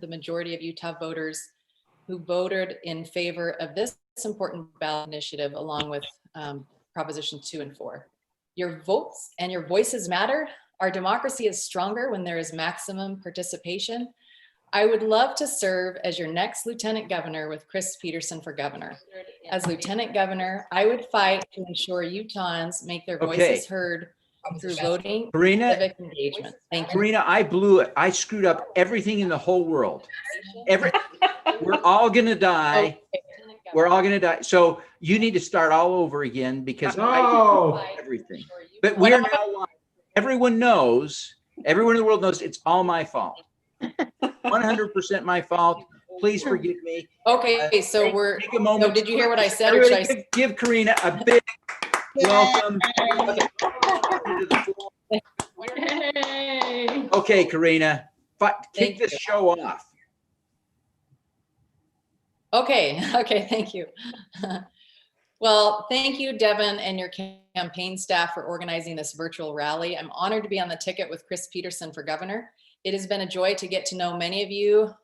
the majority of Utah voters who voted in favor of this important ballot initiative along with Proposition 2 and 4. Your votes and your voices matter. Our democracy is stronger when there is maximum participation. I would love to serve as your next lieutenant governor with Chris Peterson for governor. As lieutenant governor, I would fight to ensure Utahns make their voices heard through voting and civic engagement. Thank you. Karina, I blew it. I screwed up everything in the whole world. We're all gonna die. We're all gonna die. So you need to start all over again because I did everything. But we're now live. Everyone knows, everyone in the world knows it's all my fault. 100% my fault. Please forgive me. Okay, so we're, take a moment. So did you hear what I said? Or should I give Karina a big welcome. Okay, Karina, kick this show off. Okay, thank you. Well, thank you, Devin, and your campaign staff for organizing this virtual rally. I'm honored to be on the ticket with Chris Peterson for governor. It has been a joy to get to know many of you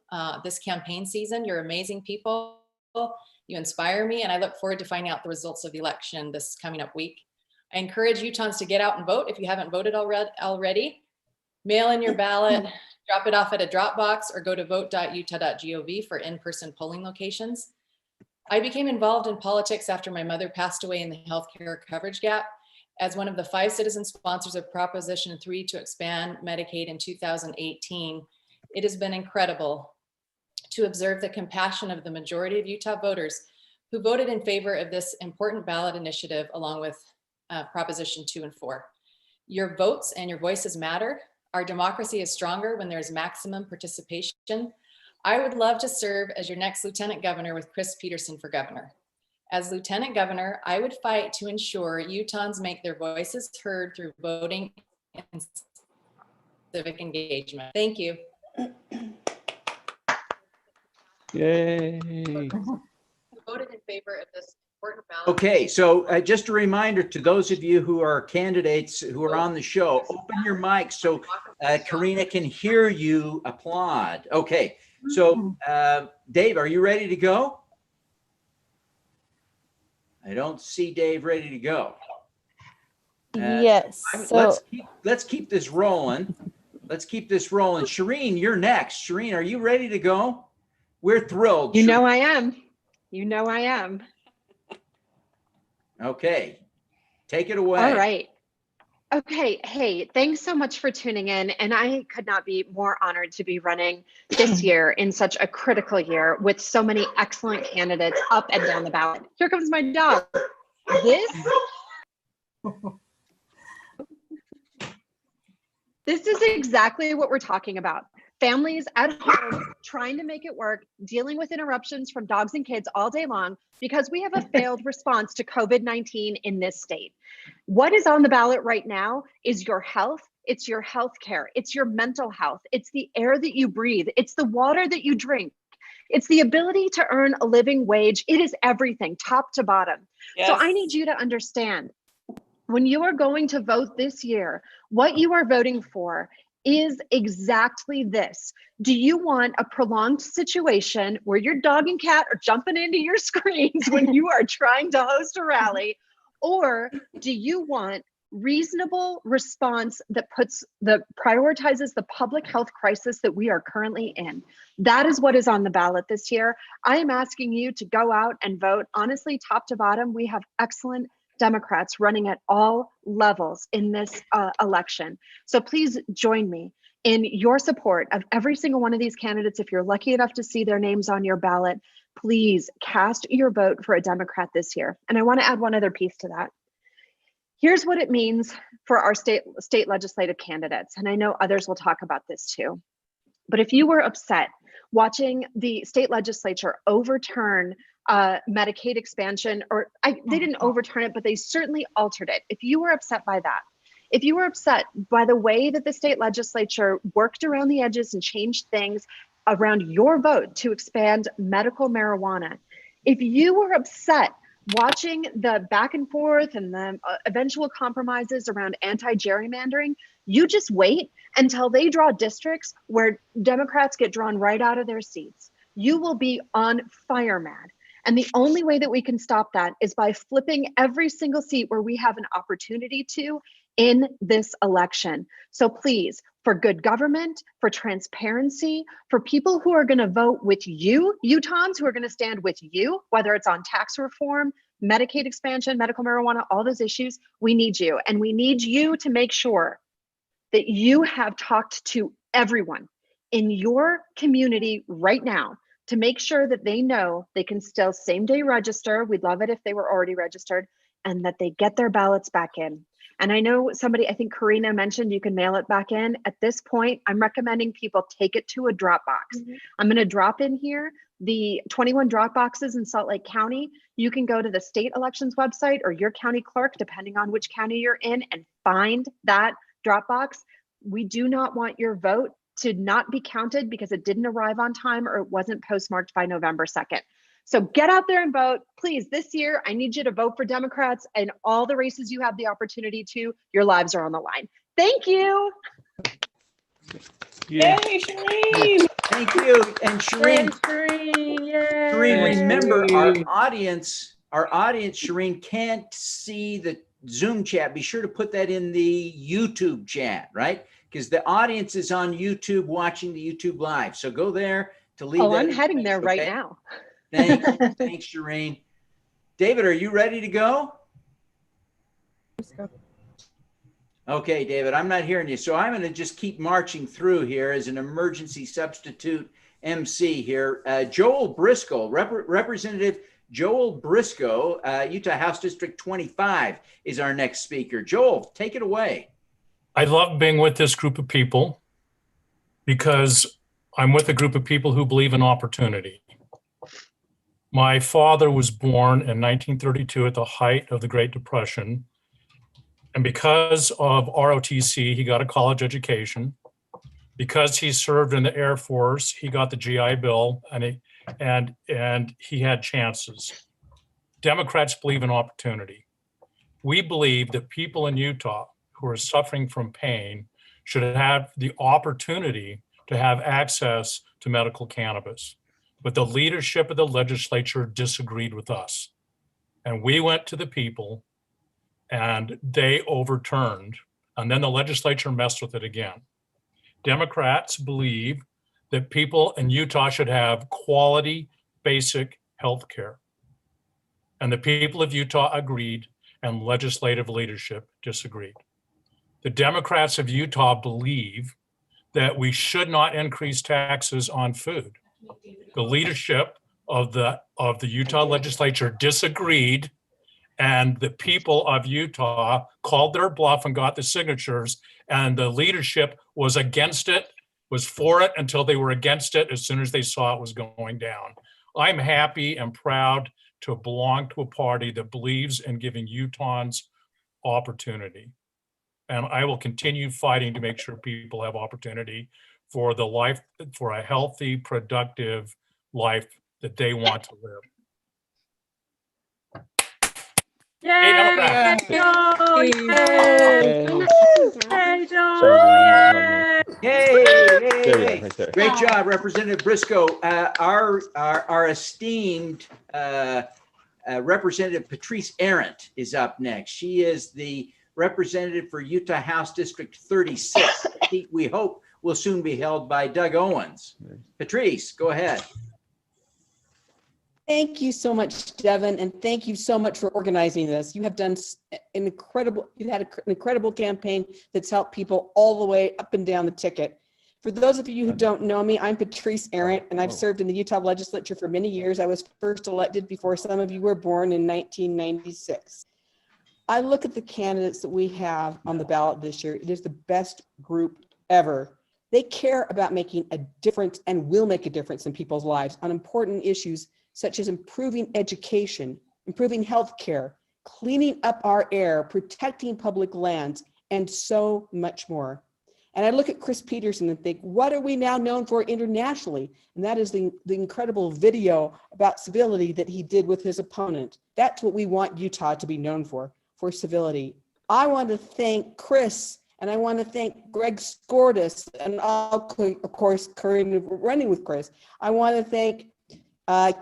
this campaign season. You're amazing people. You inspire me, and I look forward to finding out the results of the election this coming up week. I encourage Utahns to get out and vote if you haven't voted already. Mail in your ballot, drop it off at a drop box, or go to vote.utah.gov for in-person polling locations. I became involved in politics after my mother passed away in the healthcare coverage gap. As one of the 5 citizen sponsors of Proposition 3 to expand Medicaid in 2018, it has been incredible to observe the compassion of the majority of Utah voters who voted in favor of this important ballot initiative along with Proposition 2 and 4. Your votes and your voices matter. Our democracy is stronger when there's maximum participation. I would love to serve as your next lieutenant governor with Chris Peterson for governor. As lieutenant governor, I would fight to ensure Utahns make their voices heard through voting and civic engagement. Thank you. Yay. Voted in favor of this important ballot. Okay, so just a reminder to those of you who are candidates who are on the show, open your mic so Karina can hear you applaud. Okay, so Dave, are you ready to go? I don't see Dave ready to go. Yes. Let's keep this rolling. Let's keep this rolling. Shireen, you're next. Shireen, are you ready to go? We're thrilled. You know I am. You know I am. Okay, take it away. All right. Okay. Hey, thanks so much for tuning in. And I could not be more honored to be running this year in such a critical year with so many excellent candidates up and down the ballot. Here comes my dog. This is exactly what we're talking about. Families at home trying to make it work, dealing with interruptions from dogs and kids all day long because we have a failed response to COVID-19 in this state. What is on the ballot right now is your health. It's your health care. It's your mental health. It's the air that you breathe. It's the water that you drink. It's the ability to earn a living wage. It is everything, top to bottom. Yes. So I need you to understand, when you are going to vote this year, what you are voting for is exactly this. Do you want a prolonged situation where your dog and cat are jumping into your screens when you are trying to host a rally? Or do you want reasonable response that prioritizes the public health crisis that we are currently in? That is what is on the ballot this year. I am asking you to go out and vote. Honestly, top to bottom, we have excellent Democrats running at all levels in this election. So please join me in your support of every single one of these candidates. If you're lucky enough to see their names on your ballot, please cast your vote for a Democrat this year. And I want to add one other piece to that. Here's what it means for our state legislative candidates. And I know others will talk about this too. But if you were upset watching the state legislature overturn Medicaid expansion, or they didn't overturn it, but they certainly altered it. If you were upset by that, if you were upset by the way that the state legislature worked around the edges and changed things around your vote to expand medical marijuana, if you were upset watching the back and forth and the eventual compromises around anti-gerrymandering, You just wait until they draw districts where Democrats get drawn right out of their seats. You will be on fire mad. And the only way that we can stop that is by flipping every single seat where we have an opportunity to in this election. So please, for good government, for transparency, for people who are going to vote with you, Utahns who are going to stand with you, whether it's on tax reform, Medicaid expansion, medical marijuana, all those issues, we need you. And we need you to make sure that you have talked to everyone in your community right now to make sure that they know they can still same day register. We'd love it if they were already registered, and that they get their ballots back in. And I know somebody, I think Karina mentioned you can mail it back in. At this point, I'm recommending people take it to a drop box. I'm going to drop in here the 21 drop boxes in Salt Lake County. You can go to the state elections website or your county clerk, depending on which county you're in, and find that drop box. We do not want your vote to not be counted because it didn't arrive on time or it wasn't postmarked by November 2nd. So get out there and vote. Please, this year, I need you to vote for Democrats and all the races you have the opportunity to. Your lives are on the line. Thank you. Yeah. Yay, Shireen! Thank you. And Shireen, Shireen, remember our audience, Shireen, can't see the Zoom chat. Be sure to put that in the YouTube chat, right? Because the audience is on YouTube watching the YouTube live. So go there to leave. Oh, I'm heading there right now. Thanks, Shireen. David, are you ready to go? Okay, David, I'm not hearing you. So I'm going to just keep marching through here as an emergency substitute MC here. Joel Briscoe, Representative Joel Briscoe, Utah House District 25 is our next speaker. Joel, take it away. I love being with this group of people because I'm with a group of people who believe in opportunity. My father was born in 1932 at the height of the Great Depression. And because of ROTC, he got a college education. Because he served in the Air Force, he got the GI Bill and he had chances. Democrats believe in opportunity. We believe that people in Utah who are suffering from pain should have the opportunity to have access to medical cannabis. But the leadership of the legislature disagreed with us. And we went to the people and they overturned. And then the legislature messed with it again. Democrats believe that people in Utah should have quality, basic health care. And the people of Utah agreed and legislative leadership disagreed. The Democrats of Utah believe that we should not increase taxes on food. The leadership of the Utah legislature disagreed, and the people of Utah called their bluff and got the signatures, and the leadership was against it, was for it until they were against it as soon as they saw it was going down. I'm happy and proud to belong to a party that believes in giving Utahns opportunity. And I will continue fighting to make sure people have opportunity for the life, for a healthy, productive life that they want to live. Yay! Yay! Great job, Representative Briscoe. Our esteemed Representative Patrice Arendt is up next. She is the representative for Utah House District 36. A seat we hope will soon be held by Doug Owens. Patrice, go ahead. Thank you so much, Devin, and thank you so much for organizing this. You have done you've had an incredible campaign that's helped people all the way up and down the ticket. For those of you who don't know me, I'm Patrice Arendt, and I've served in the Utah legislature for many years. I was first elected before some of you were born in 1996. I look at the candidates that we have on the ballot this year. It is the best group ever. They care about making a difference and will make a difference in people's lives on important issues such as improving education, improving healthcare, cleaning up our air, protecting public lands, and so much more. And I look at Chris Peterson and think, what are we now known for internationally? And that is the incredible video about civility that he did with his opponent. That's what we want Utah to be known for civility. I want to thank Chris And I want to thank Greg Scortis and all, of course, current running with Chris. I want to thank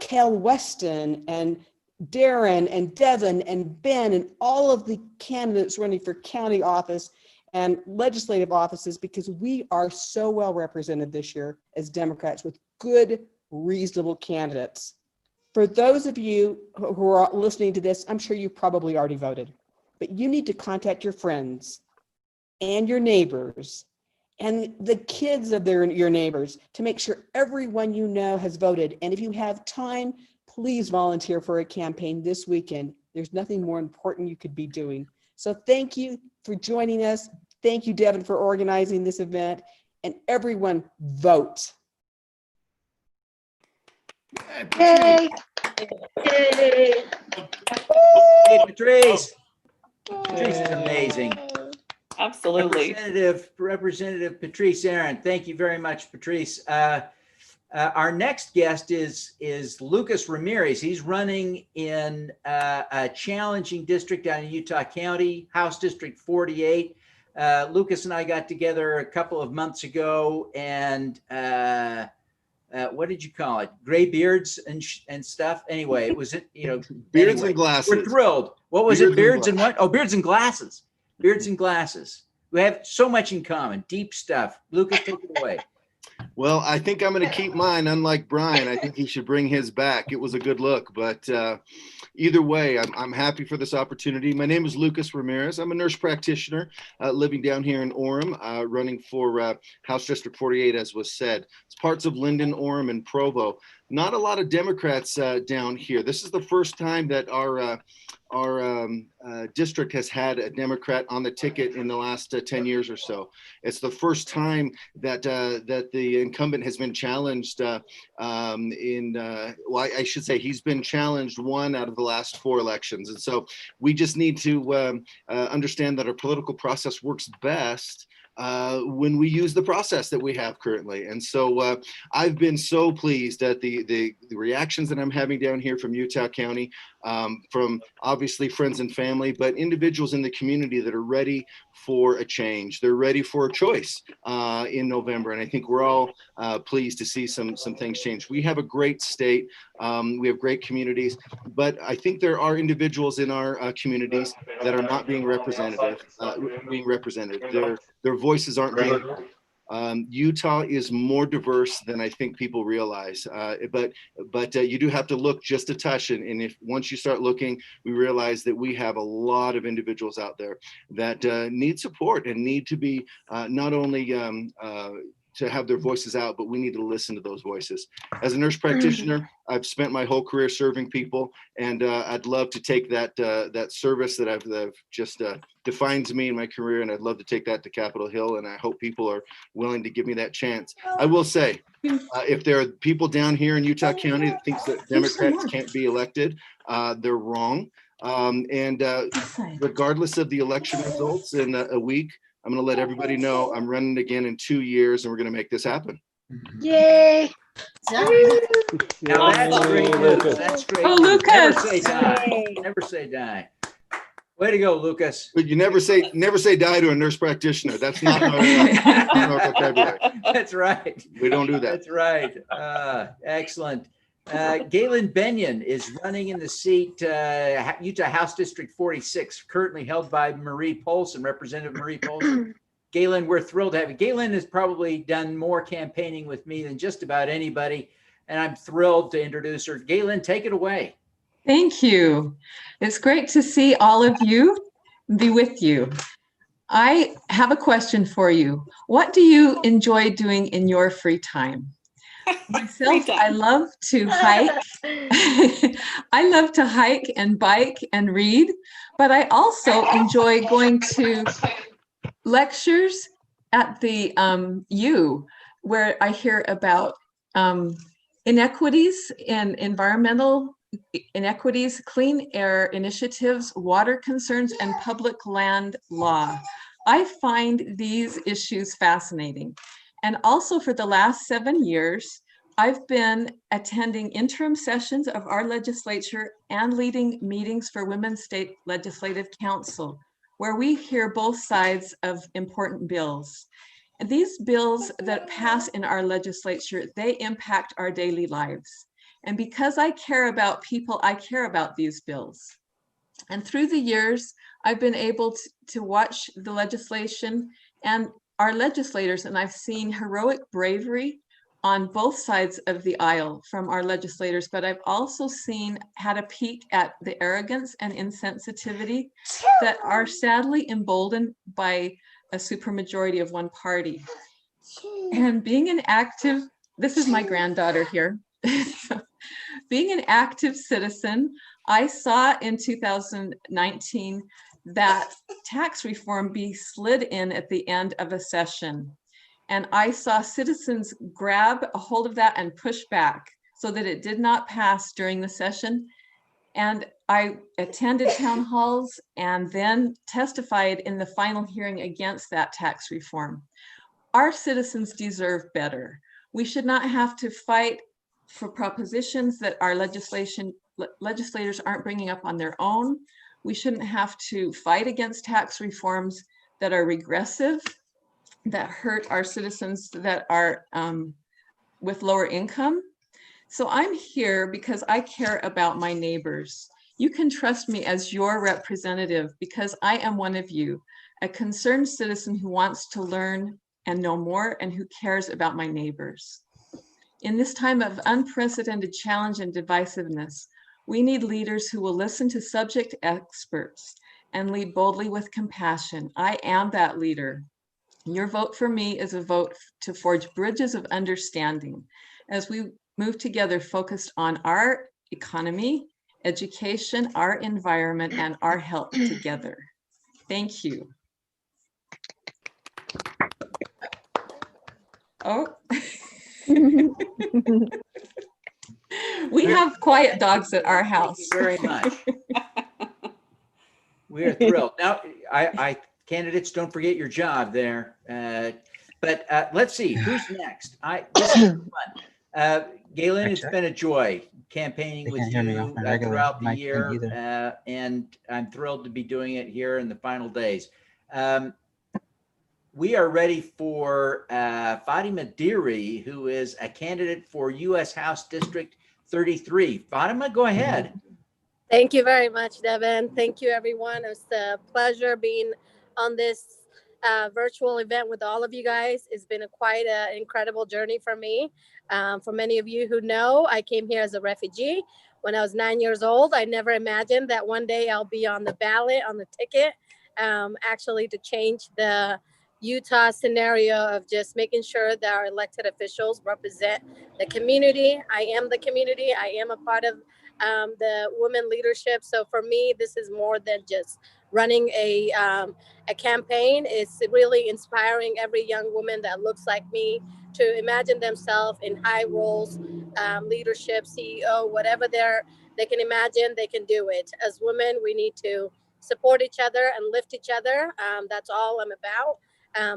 Kel Weston and Darren and Devin and Ben and all of the candidates running for county office and legislative offices, because we are so well represented this year as Democrats with good, reasonable candidates. For those of you who are listening to this, I'm sure you probably already voted, but you need to contact your friends and your neighbors and the kids of your neighbors to make sure everyone you know has voted. And if you have time, please volunteer for a campaign this weekend. There's nothing more important you could be doing. So thank you for joining us. Thank you, Devin, for organizing this event. And everyone, vote. Yay. Hey, Patrice. Patrice is amazing. Absolutely. Representative Patrice Aaron. Thank you very much, Patrice. Our next guest is Lucas Ramirez. He's running in a challenging district down in Utah County, House District 48. Lucas and I got together a couple of months ago, and what did you call it? Gray beards and stuff. Anyway, it was Beards and glasses. We're thrilled. What was it? Beards and what? Oh, beards and glasses. Beards and glasses. We have so much in common. Deep stuff. Lucas, take it away. Well, I think I'm going to keep mine. Unlike Brian, I think he should bring his back. It was a good look, but either way, I'm happy for this opportunity. My name is Lucas Ramirez. I'm a nurse practitioner living down here in Orem, running for House District 48, as was said. It's parts of Linden, Orem, and Provo. Not a lot of Democrats down here. This is the first time that our district has had a Democrat on the ticket in the last 10 years or so. It's the first time that that the incumbent has been challenged well, I should say he's been challenged one out of the last 4 elections. And so we just need to understand that our political process works best when we use the process that we have currently. And so I've been so pleased at the reactions that I'm having down here from Utah County, from obviously friends and family, but individuals in the community that are ready for a change. They're ready for a choice in November. And I think we're all pleased to see some things change. We have a great state. We have great communities, but I think there are individuals in our communities that are not being represented. Their voices aren't being heard. Utah is more diverse than I think people realize, but you do have to look just a touch, and if once you start looking, we realize that we have a lot of individuals out there that need support and need to be not only to have their voices out, but we need to listen to those voices. As a nurse practitioner, I've spent my whole career serving people, and I'd love to take that that service that I've just defines me in my career, and I'd love to take that to Capitol Hill, and I hope people are willing to give me that chance. I will say, if there are people down here in Utah County that thinks that Democrats can't be elected, they're wrong. Regardless of the election results in a week, I'm going to let everybody know I'm running again in 2 years, and we're going to make this happen. Yay. Now that's great news. That's great. Oh, news. Lucas. Never say die. Never say die. Way to go, Lucas. But you never say die to a nurse practitioner. That's not our vocabulary. That's right. We don't do that. That's right. Excellent. Galen Benyon is running in the seat, Utah House District 46, currently held by Marie Polson, Representative Marie Polson. Galen, we're thrilled to have you. Galen has probably done more campaigning with me than just about anybody, and I'm thrilled to introduce her. Galen, take it away. Thank you. It's great to see all of you, be with you. I have a question for you. What do you enjoy doing in your free time? Myself, I love to hike. I love to hike and bike and read, but I also enjoy going to lectures at the U, where I hear about inequities in environmental inequities, clean air initiatives, water concerns, and public land law. I find these issues fascinating. And also for the last 7 years, I've been attending interim sessions of our legislature and leading meetings for Women's State Legislative Council. where we hear both sides of important bills. And these bills that pass in our legislature, they impact our daily lives. And because I care about people, I care about these bills. And through the years, I've been able to watch the legislation and our legislators, and I've seen heroic bravery on both sides of the aisle from our legislators, but I've also had a peek at the arrogance and insensitivity that are sadly emboldened by a supermajority of one party. And being an active, this is my granddaughter here. Being an active citizen, I saw in 2019 that tax reform be slid in at the end of a session. And I saw citizens grab a hold of that and push back so that it did not pass during the session. And I attended town halls and then testified in the final hearing against that tax reform. Our citizens deserve better. We should not have to fight for propositions that our legislators aren't bringing up on their own. We shouldn't have to fight against tax reforms that are regressive, that hurt our citizens that are with lower income. So I'm here because I care about my neighbors. You can trust me as your representative because I am one of you, a concerned citizen who wants to learn and know more and who cares about my neighbors. In this time of unprecedented challenge and divisiveness, we need leaders who will listen to subject experts and lead boldly with compassion. I am that leader. Your vote for me is a vote to forge bridges of understanding as we move together focused on our economy, education, our environment, and our health together. Thank you. Oh. We have quiet dogs at our house. Thank you very much. We are thrilled. Now, candidates, don't forget your job there. But let's see, who's next? This is fun. Galen, it's been a joy campaigning with you throughout the year, and I'm thrilled to be doing it here in the final days. We are ready for Fatima Deary, who is a candidate for U.S. House District 33. Fatima, go ahead. Thank you very much, Devin. Thank you, everyone. It's a pleasure being on this virtual event with all of you guys. It's been quite an incredible journey for me. For many of you who know, I came here as a refugee when I was 9 years old. I never imagined that one day I'll be on the ballot, on the ticket, actually to change the Utah scenario of just making sure that our elected officials represent the community. I am the community. I am a part of the women leadership. So for me, this is more than just running a campaign. It's really inspiring every young woman that looks like me to imagine themselves in high roles, leadership, CEO, whatever they can imagine, they can do it. As women, we need to support each other and lift each other. That's all I'm about.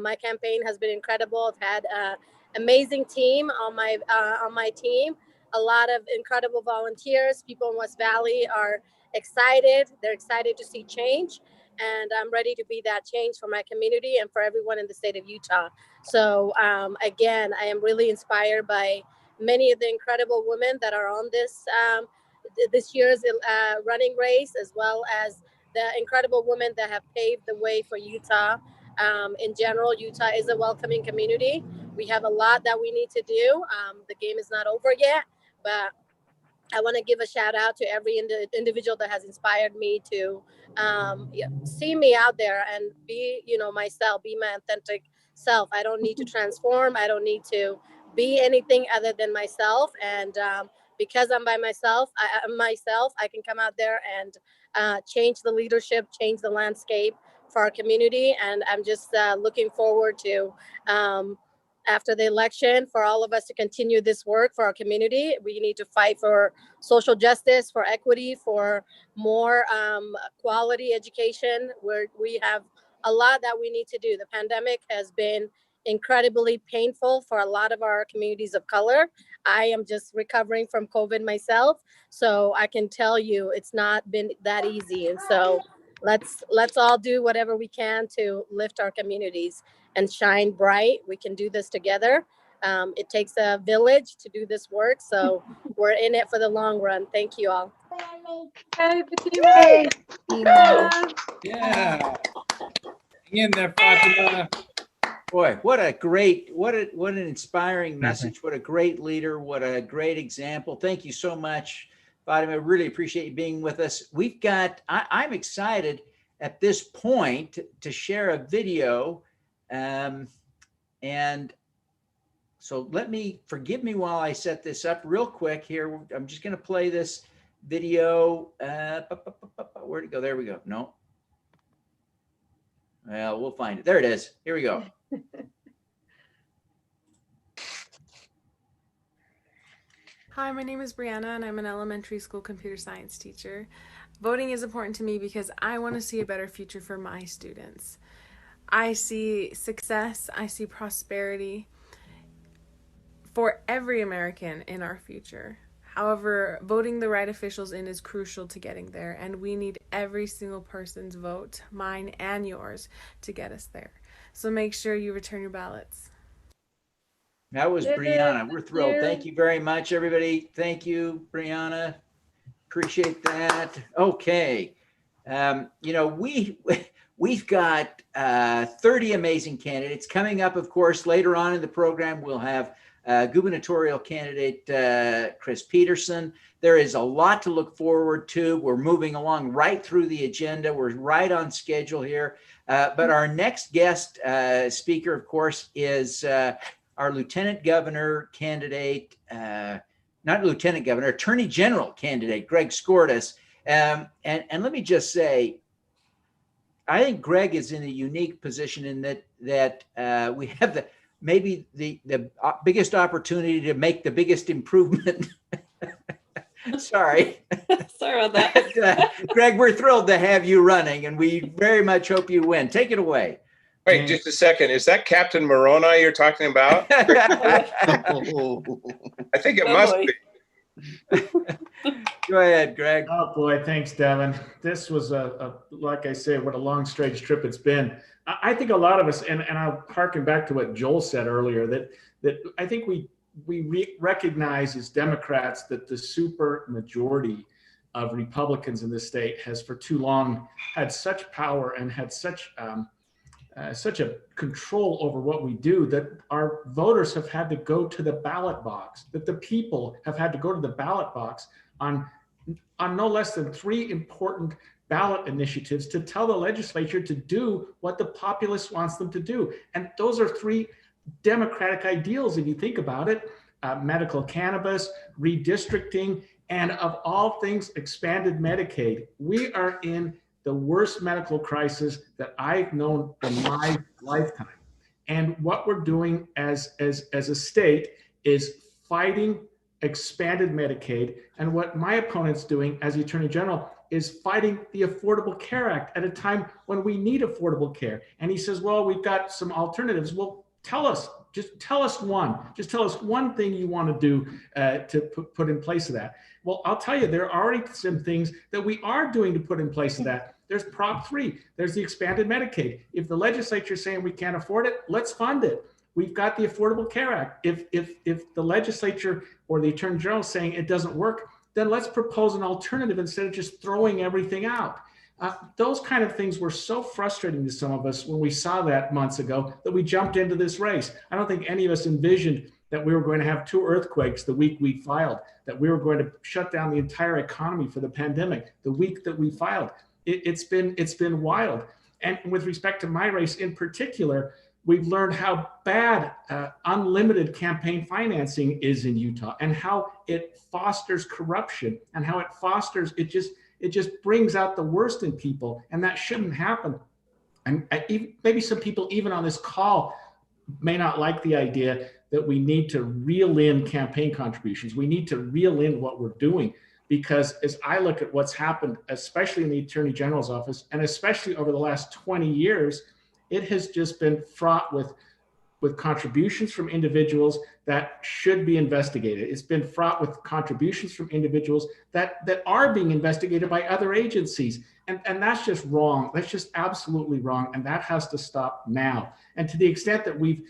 My campaign has been incredible. I've had an amazing team on my team. A lot of incredible volunteers. People in West Valley are excited. They're excited to see change. And I'm ready to be that change for my community and for everyone in the state of Utah. So again, I am really inspired by many of the incredible women that are on this year's running race, as well as the incredible women that have paved the way for Utah. In general, Utah is a welcoming community. We have a lot that we need to do. The game is not over yet, but I want to give a shout out to every individual that has inspired me to see me out there and be, myself, be my authentic self. I don't need to transform. I don't need to be anything other than myself. And because I'm by myself, I can come out there and change the leadership, change the landscape for our community. And I'm just looking forward to after the election, for all of us to continue this work for our community. We need to fight for social justice, for equity, for more quality education, where we have a lot that we need to do. The pandemic has been incredibly painful for a lot of our communities of color. I am just recovering from COVID myself, so I can tell you it's not been that easy. And so let's all do whatever we can to lift our communities and shine bright. We can do this together. It takes a village to do this work, so we're in it for the long run. Thank you all. Hey, Fatima. Yeah. Hang in there, Fatima. Boy, what an inspiring message. What a great leader. What a great example. Thank you so much, Fatima. Really appreciate you being with us. I'm excited at this point to share a video. And so forgive me while I set this up real quick here. I'm just going to play this video. Where'd it go? There we go. No. Well, we'll find it. There it is. Here we go. Hi, my name is Brianna and I'm an elementary school computer science teacher. Voting is important to me because I want to see a better future for my students. I see success, I see prosperity for every American in our future. However, voting the right officials in is crucial to getting there, and we need every single person's vote, mine and yours, to get us there. So make sure you return your ballots. That was Brianna. We're thrilled. Thank you very much, everybody. Thank you, Brianna. Appreciate that. Okay. We've got 30 amazing candidates coming up. Of course, later on in the program, we'll have gubernatorial candidate Chris Peterson. There is a lot to look forward to. We're moving along right through the agenda. We're right on schedule here. But our next guest speaker, of course, is our lieutenant governor candidate, not lieutenant governor, attorney general candidate, Greg Skordas. And let me just say, I think Greg is in a unique position in that we have maybe the biggest opportunity to make the biggest improvement. Sorry. Sorry about that. Greg, we're thrilled to have you running, and we very much hope you win. Take it away. Wait, just a second. Is that Captain Moroni you're talking about? I think it must be. Go ahead, Greg. Oh boy, thanks, Devin. This was like I say, what a long, strange trip it's been. I think a lot of us, and I'll harken back to what Joel said earlier, that I think we recognize as Democrats that the super majority of Republicans in this state has for too long had such power and had such a control over what we do that our voters have had to go to the ballot box, that the people have had to go to the ballot box on no less than 3 important ballot initiatives to tell the legislature to do what the populace wants them to do. And those are 3 democratic ideals, if you think about it: medical cannabis, redistricting, and of all things, expanded Medicaid. We are in the worst medical crisis that I've known in my lifetime. And what we're doing as a state is fighting expanded Medicaid. And what my opponent's doing as the Attorney General is fighting the Affordable Care Act at a time when we need affordable care. And he says, well, we've got some alternatives. Well, just tell us one thing you want to do to put in place of that. Well, I'll tell you, there are already some things that we are doing to put in place of that. There's Prop 3, there's the expanded Medicaid. If the legislature is saying we can't afford it, let's fund it. We've got the Affordable Care Act. If the legislature or the Attorney General is saying it doesn't work, then let's propose an alternative instead of just throwing everything out. Those kind of things were so frustrating to some of us when we saw that months ago that we jumped into this race. I don't think any of us envisioned that we were going to have 2 earthquakes the week we filed, that we were going to shut down the entire economy for the pandemic the week that we filed. It's been wild. And with respect to my race in particular, we've learned how bad unlimited campaign financing is in Utah, and how it fosters corruption, and how it just brings out the worst in people, and that shouldn't happen. And maybe some people even on this call may not like the idea that we need to reel in campaign contributions. We need to reel in what we're doing, because as I look at what's happened, especially in the Attorney General's office, and especially over the last 20 years, it has just been fraught with with contributions from individuals that should be investigated. It's been fraught with contributions from individuals that are being investigated by other agencies. And that's just wrong. That's just absolutely wrong. And that has to stop now. And to the extent that we've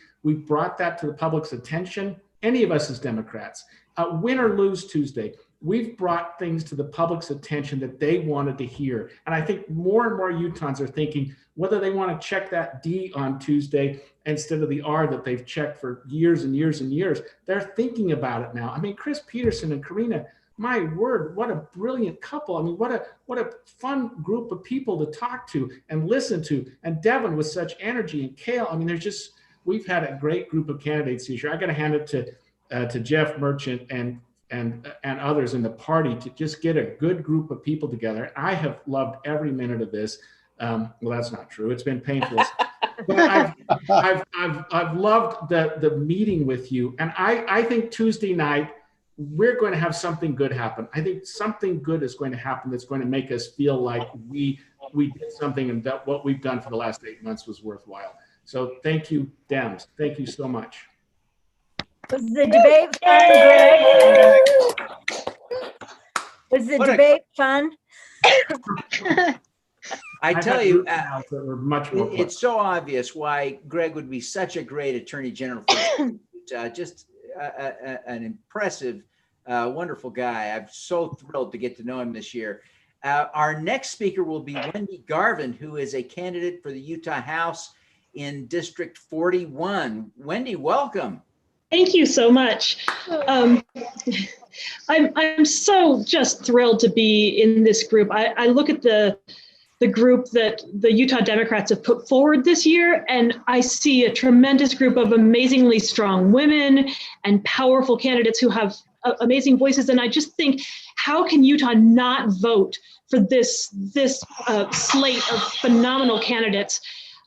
brought that to the public's attention, any of us as Democrats, win or lose Tuesday, we've brought things to the public's attention that they wanted to hear. And I think more and more Utahns are thinking whether they want to check that D on Tuesday instead of the R that they've checked for years and years and years. They're thinking about it now. I mean, Chris Peterson and Karina, my word, what a brilliant couple. I mean, what a fun group of people to talk to and listen to. And Devin with such energy, and Kale. I mean, we've had a great group of candidates this year. I got to hand it to Jeff Merchant and others in the party to just get a good group of people together. I have loved every minute of this. Well, that's not true. It's been painful. But I've loved the meeting with you. And I think Tuesday night, we're going to have something good happen. I think something good is going to happen that's going to make us feel like we did something and that what we've done for the last 8 months was worthwhile. So thank you, Dems. Thank you so much. Was the debate fun, Greg? Was the debate fun? I tell you, it's so obvious why Greg would be such a great attorney general. Just an impressive, wonderful guy. I'm so thrilled to get to know him this year. Our next speaker will be Wendy Garvin, who is a candidate for the Utah House in District 41. Wendy, welcome. Thank you so much. I'm so just thrilled to be in this group. I look at the group that the Utah Democrats have put forward this year, and I see a tremendous group of amazingly strong women and powerful candidates who have amazing voices. And I just think, how can Utah not vote for this slate of phenomenal candidates?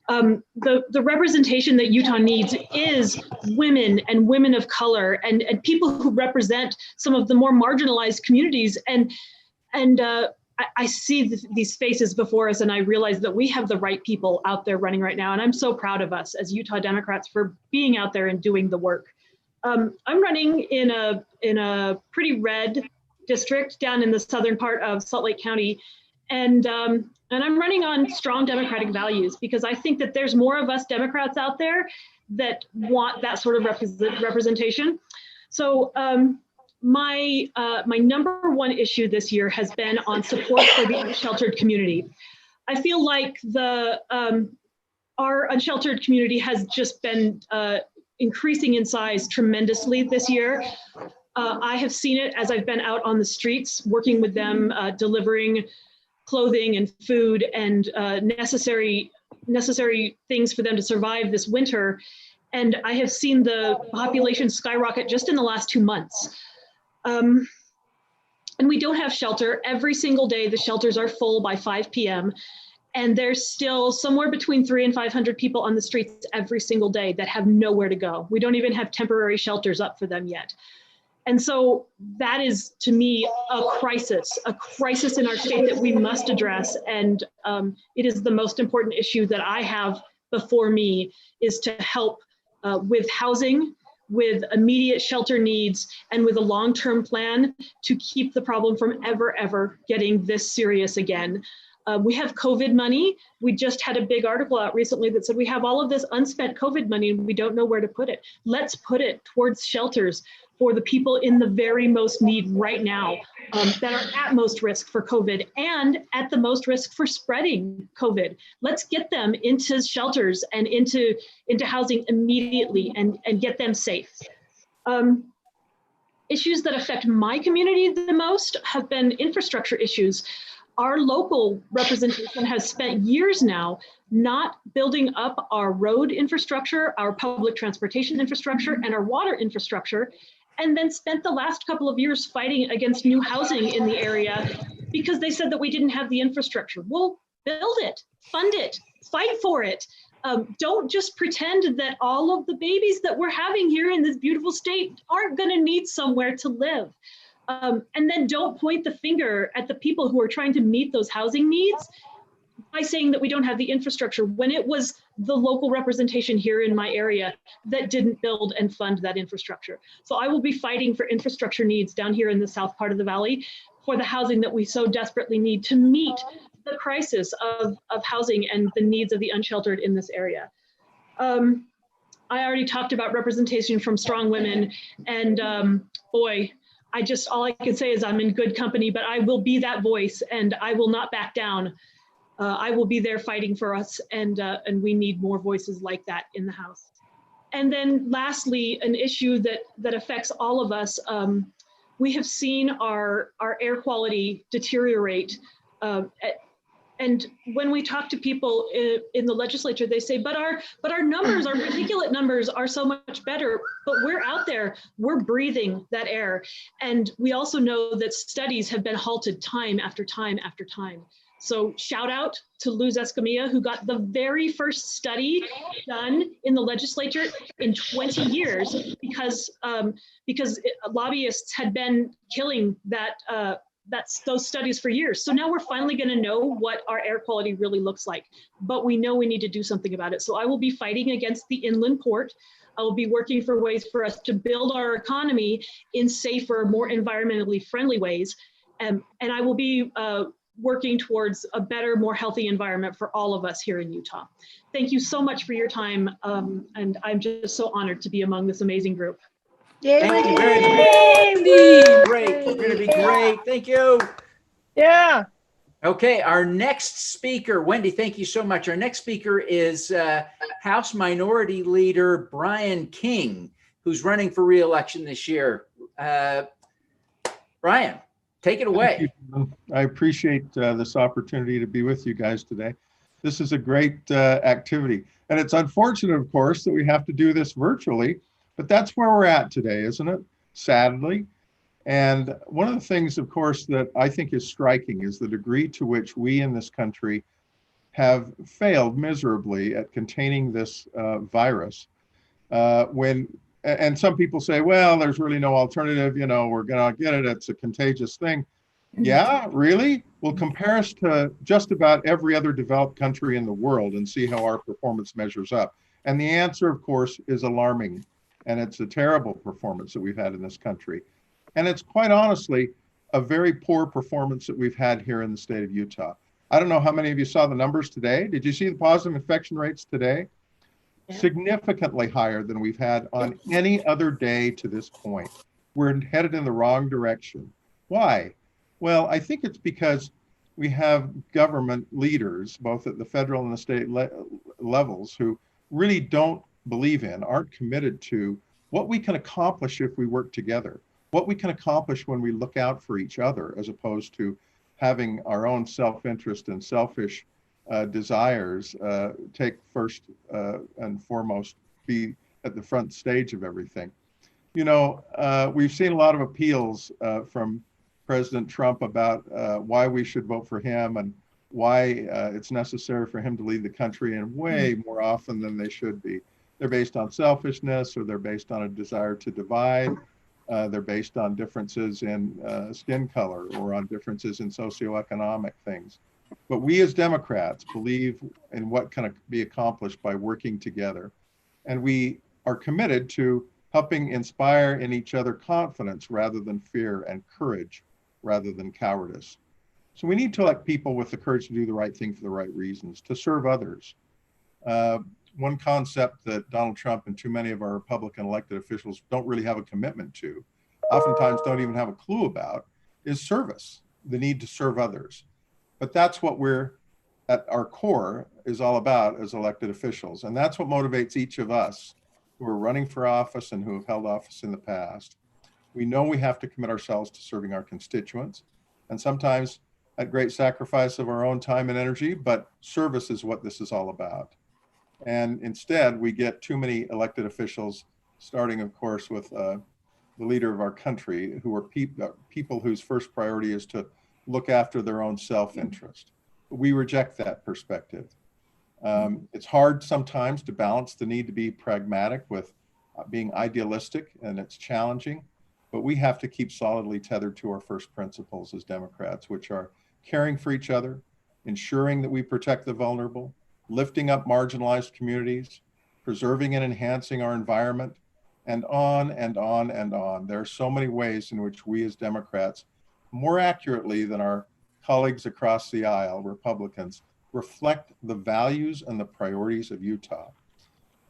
The representation that Utah needs is women and women of color and people who represent some of the more marginalized communities. And I see these faces before us, and I realize that we have the right people out there running right now. And I'm so proud of us as Utah Democrats for being out there and doing the work. I'm running in a pretty red district down in the southern part of Salt Lake County. And I'm running on strong democratic values because I think that there's more of us Democrats out there that want that sort of representation. So my number one issue this year has been on support for the unsheltered community. I feel like our unsheltered community has just been increasing in size tremendously this year. I have seen it as I've been out on the streets working with them, delivering clothing and food and necessary things for them to survive this winter. And I have seen the population skyrocket just in the last 2 months. And we don't have shelter. Every single day, the shelters are full by 5 p.m. And there's still somewhere between 300 and 500 people on the streets every single day that have nowhere to go. We don't even have temporary shelters up for them yet. And so that is, to me, a crisis in our state that we must address. And it is the most important issue that I have before me, is to help with housing, with immediate shelter needs, and with a long-term plan to keep the problem from ever getting this serious again. We have COVID money. We just had a big article out recently that said we have all of this unspent COVID money and we don't know where to put it. Let's put it towards shelters for the people in the very most need right now, that are at most risk for COVID and at the most risk for spreading COVID. Let's get them into shelters and into housing immediately and get them safe. Issues that affect my community the most have been infrastructure issues. Our local representation has spent years now not building up our road infrastructure, our public transportation infrastructure, and our water infrastructure, and then spent the last couple of years fighting against new housing in the area because they said that we didn't have the infrastructure. Well, build it, fund it, fight for it. Don't just pretend that all of the babies that we're having here in this beautiful state aren't gonna need somewhere to live. And then don't point the finger at the people who are trying to meet those housing needs. by saying that we don't have the infrastructure when it was the local representation here in my area that didn't build and fund that infrastructure. So I will be fighting for infrastructure needs down here in the south part of the valley for the housing that we so desperately need to meet the crisis of housing and the needs of the unsheltered in this area. I already talked about representation from strong women, and boy, all I can say is I'm in good company, but I will be that voice and I will not back down. I will be there fighting for us, and we need more voices like that in the House. And then lastly, an issue that affects all of us, we have seen our air quality deteriorate. And when we talk to people in the legislature, they say, but our numbers, our particulate numbers are so much better, but we're out there, we're breathing that air. And we also know that studies have been halted time after time after time. So shout out to Luz Escamilla, who got the very first study done in the legislature in 20 years because lobbyists had been killing those studies for years. So now we're finally going to know what our air quality really looks like, but we know we need to do something about it. So I will be fighting against the inland port. I will be working for ways for us to build our economy in safer, more environmentally friendly ways. And I will be working towards a better, more healthy environment for all of us here in Utah. Thank you so much for your time. And I'm just so honored to be among this amazing group. Yay, Thank you Wendy. very much. Yay, Great. You're going to be great. Thank you. Yeah. Okay, our next speaker, Wendy, thank you so much. Our next speaker is House Minority Leader Brian King, who's running for re-election this year. Brian, take it away. I appreciate this opportunity to be with you guys today. This is a great activity. And it's unfortunate, of course, that we have to do this virtually, but that's where we're at today, isn't it? Sadly. And one of the things, of course, that I think is striking is the degree to which we in this country have failed miserably at containing this virus. And some people say, well, there's really no alternative, you know, we're gonna get it, it's a contagious thing. Yeah, really? Well, compare us to just about every other developed country in the world and see how our performance measures up. And the answer, of course, is alarming. And it's a terrible performance that we've had in this country. And it's quite honestly a very poor performance that we've had here in the state of Utah. I don't know how many of you saw the numbers today. Did you see the positive infection rates today? Yeah. Significantly higher than we've had on any other day to this point. We're headed in the wrong direction. Why? Well, I think it's because we have government leaders, both at the federal and the state levels, who really don't believe in, aren't committed to what we can accomplish if we work together, what we can accomplish when we look out for each other, as opposed to having our own self-interest and selfish desires take first and foremost, be at the front stage of everything. You know, we've seen a lot of appeals from President Trump about why we should vote for him and why it's necessary for him to lead the country, and way more often than they should be. They're based on selfishness, or they're based on a desire to divide. They're based on differences in skin color or on differences in socioeconomic things. But we as Democrats believe in what can be accomplished by working together. And we are committed to helping inspire in each other confidence rather than fear, and courage rather than cowardice. So we need to elect people with the courage to do the right thing for the right reasons, to serve others. One concept that Donald Trump and too many of our Republican elected officials don't really have a commitment to, oftentimes don't even have a clue about, is service, the need to serve others. But that's what we're at our core is all about as elected officials. And that's what motivates each of us who are running for office and who have held office in the past. We know we have to commit ourselves to serving our constituents, and sometimes at great sacrifice of our own time and energy, but service is what this is all about. And instead, we get too many elected officials, starting, of course, with the leader of our country, who are people whose first priority is to look after their own self-interest. We reject that perspective. It's hard sometimes to balance the need to be pragmatic with being idealistic, and it's challenging, but we have to keep solidly tethered to our first principles as Democrats, which are caring for each other, ensuring that we protect the vulnerable, lifting up marginalized communities, preserving and enhancing our environment, and on and on and on. There are so many ways in which we as Democrats, more accurately than our colleagues across the aisle, Republicans, reflect the values and the priorities of Utah.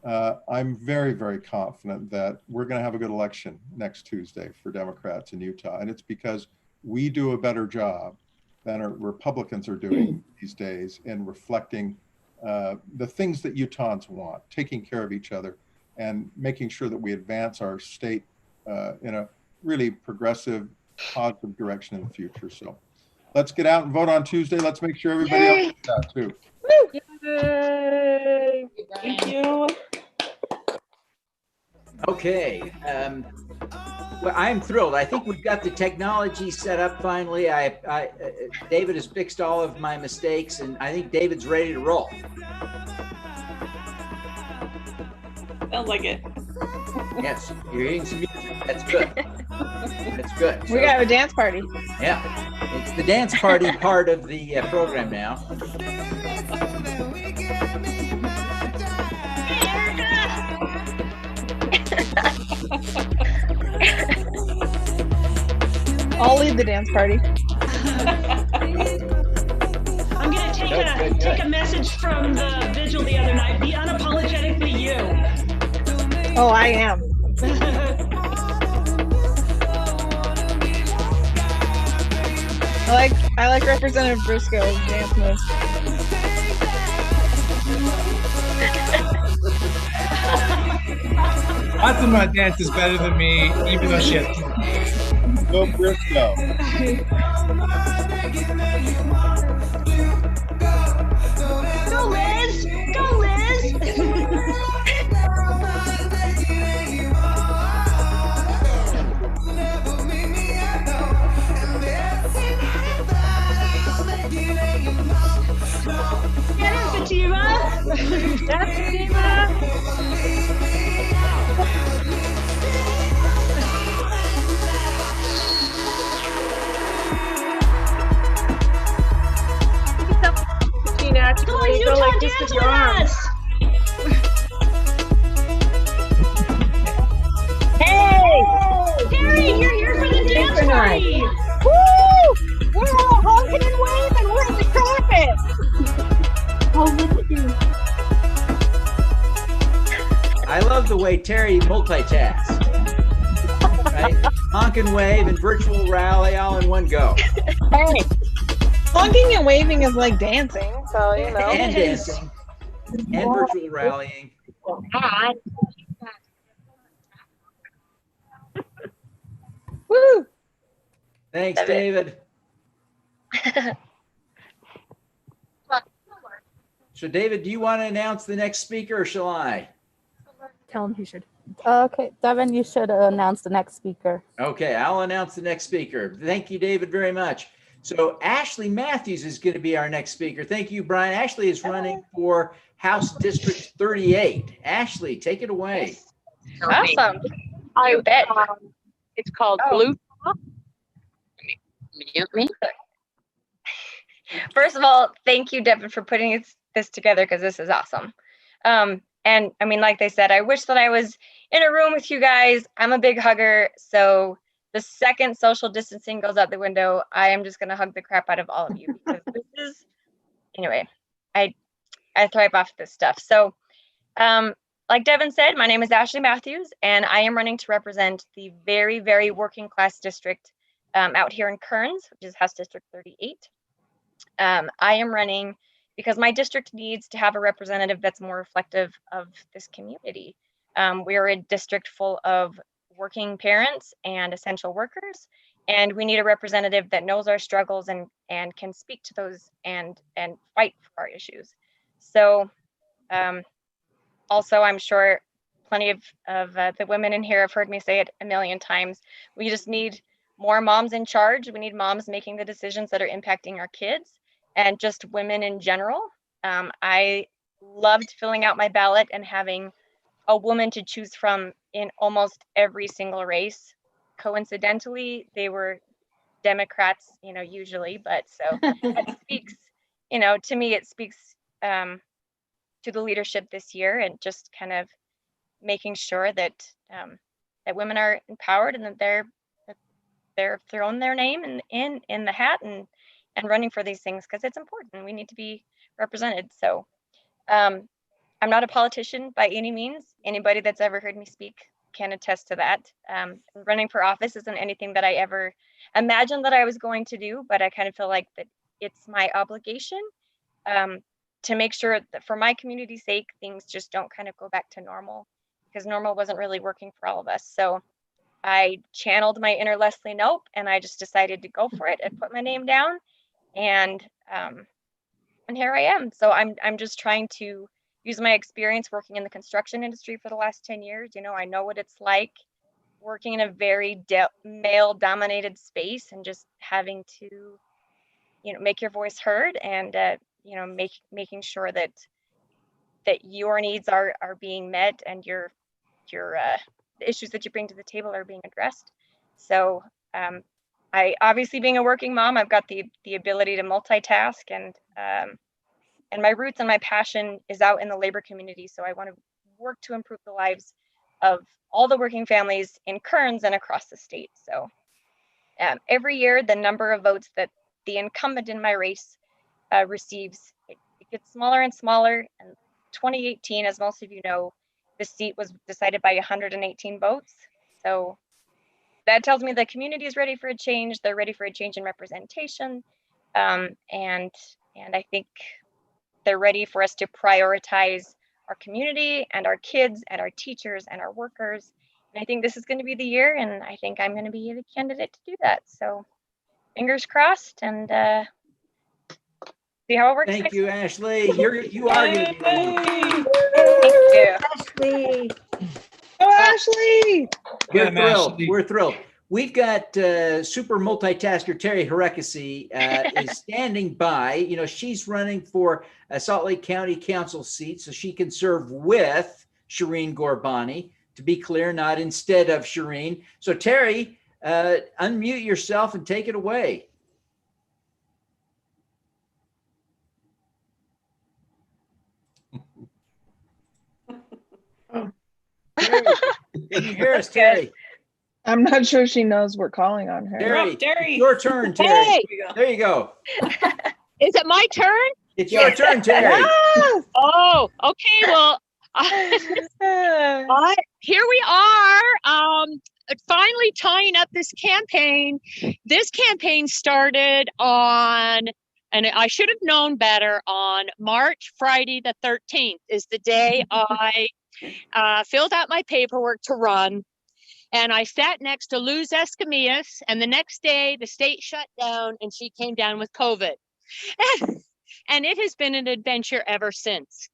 I'm very, very confident that we're going to have a good election next Tuesday for Democrats in Utah. And it's because we do a better job than our Republicans are doing these days in reflecting the things that Utahns want, taking care of each other and making sure that we advance our state in a really progressive, positive direction in the future. So let's get out and vote on Tuesday. Let's make sure everybody else does that too. Yay! Thank you. Okay. Well, I'm thrilled. I think we've got the technology set up finally. David has fixed all of my mistakes, and I think David's ready to roll. Sounds like it. Yes, you're hearing some music. That's good. That's good. We got a dance party. Yeah, it's the dance party part of the program now. I'll lead the dance party. I'm gonna take a message from the vigil the other night. Be unapologetically you. Oh, I am. I like Representative Briscoe's dance moves. Fatima dances better than me, even though she has. Go Briscoe. Go Liz! Go Liz! Get her, Fatima! That's Fatima! Come on, Utah, like this dance with with your arms. us! Hey! Terry, you're here for the dance party! Woo! We're all honking and waving. We're in the carpet. Oh, look at you. I love the way Terry multitasks. Right? Honk and wave and virtual rally all in one go. Hey, honking and waving is like dancing, so you know. And dancing. And virtual rallying. Woo! Thanks, David. So, David, do you want to announce the next speaker, or shall I? Tell him he should. Okay, Devin, you should announce the next speaker. Okay, I'll announce the next speaker. Thank you, David, very much. So Ashley Matthews is going to be our next speaker. Thank you, Brian. Ashley is running for House District 38. Ashley, take it away. Awesome. I bet. It's called Bluetah. Mute me. First of all, thank you, Devin, for putting this together, because this is awesome. And I mean, like they said, I wish that I was in a room with you guys. I'm a big hugger, so the second social distancing goes out the window, I am just gonna hug the crap out of all of you, because this is, anyway, I thrive off this stuff. So, like Devin said, my name is Ashley Matthews, and I am running to represent the very, very working class district out here in Kearns, which is House District 38. I am running because my district needs to have a representative that's more reflective of this community. We are a district full of working parents and essential workers, and we need a representative that knows our struggles and can speak to those and fight for our issues. So also, I'm sure plenty of the women in here have heard me say it a million times, we just need more moms in charge. We need moms making the decisions that are impacting our kids and just women in general. I loved filling out my ballot and having a woman to choose from in almost every single race. Coincidentally, they were Democrats, usually, but so that speaks you know, to me, it speaks to the leadership this year, and just kind of making sure that that women are empowered, and that they're throwing their name in the hat and running for these things, because it's important. We need to be represented. So I'm not a politician by any means. Anybody that's ever heard me speak can attest to that. Running for office isn't anything that I ever imagined that I was going to do, but I kind of feel like that it's my obligation to make sure that for my community's sake, things just don't kind of go back to normal, because normal wasn't really working for all of us. So I channeled my inner Leslie Knope, and I just decided to go for it and put my name down, and here I am. So I'm just trying to use my experience working in the construction industry for the last 10 years. You know, I know what it's like working in a very male dominated space, and just having to, you know, make your voice heard, and you know, making sure that your needs are being met, and your the issues that you bring to the table are being addressed. So I, obviously being a working mom, I've got the ability to multitask, and my roots and my passion is out in the labor community. So I want to work to improve the lives of all the working families in Kearns and across the state. So every year, the number of votes that the incumbent in my race receives, it gets smaller and smaller. And 2018, as most of you know, the seat was decided by 118 votes. So that tells me the community is ready for a change. They're ready for a change in representation. And I think they're ready for us to prioritize our community and our kids and our teachers and our workers. And I think this is going to be the year, and I think I'm going to be the candidate to do that. So fingers crossed, and see how it works. Thank you, Ashley. You are going to be the Thank you. Ashley. Oh, Ashley. We're thrilled. We're thrilled. We've got super multitasker Terry Harekesi is standing by. You know, she's running for a Salt Lake County Council seat, so she can serve with Shireen Gorbani. To be clear, not instead of Shireen. So Terry, unmute yourself and take it away. Terry, can you hear us, Terry? I'm not sure she knows we're calling on her. Terry, it's your turn, Terry. Hey! There you go. Is it my turn? It's your turn, Terry. Yes. Oh, okay. Well, here we are. Finally tying up this campaign. This campaign started on, and I should have known better, on Friday the 13th is the day I filled out my paperwork to run. And I sat next to Luz Escamillas, and the next day the state shut down and she came down with COVID. And it has been an adventure ever since.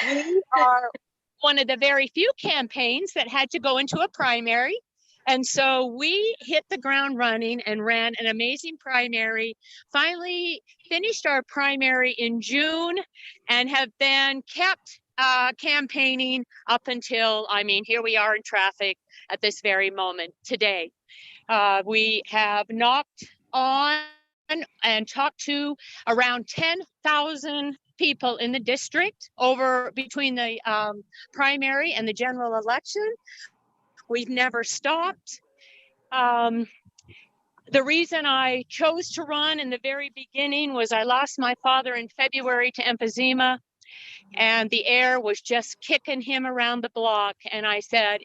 We are one of the very few campaigns that had to go into a primary. And so we hit the ground running and ran an amazing primary, finally finished our primary in June, and have then kept campaigning up until, I mean, here we are in traffic at this very moment today. We have knocked on and talked to around 10,000 people in the district over between the primary and the general election. We've never stopped. The reason I chose to run in the very beginning was I lost my father in February to emphysema, and the air was just kicking him around the block. And I said,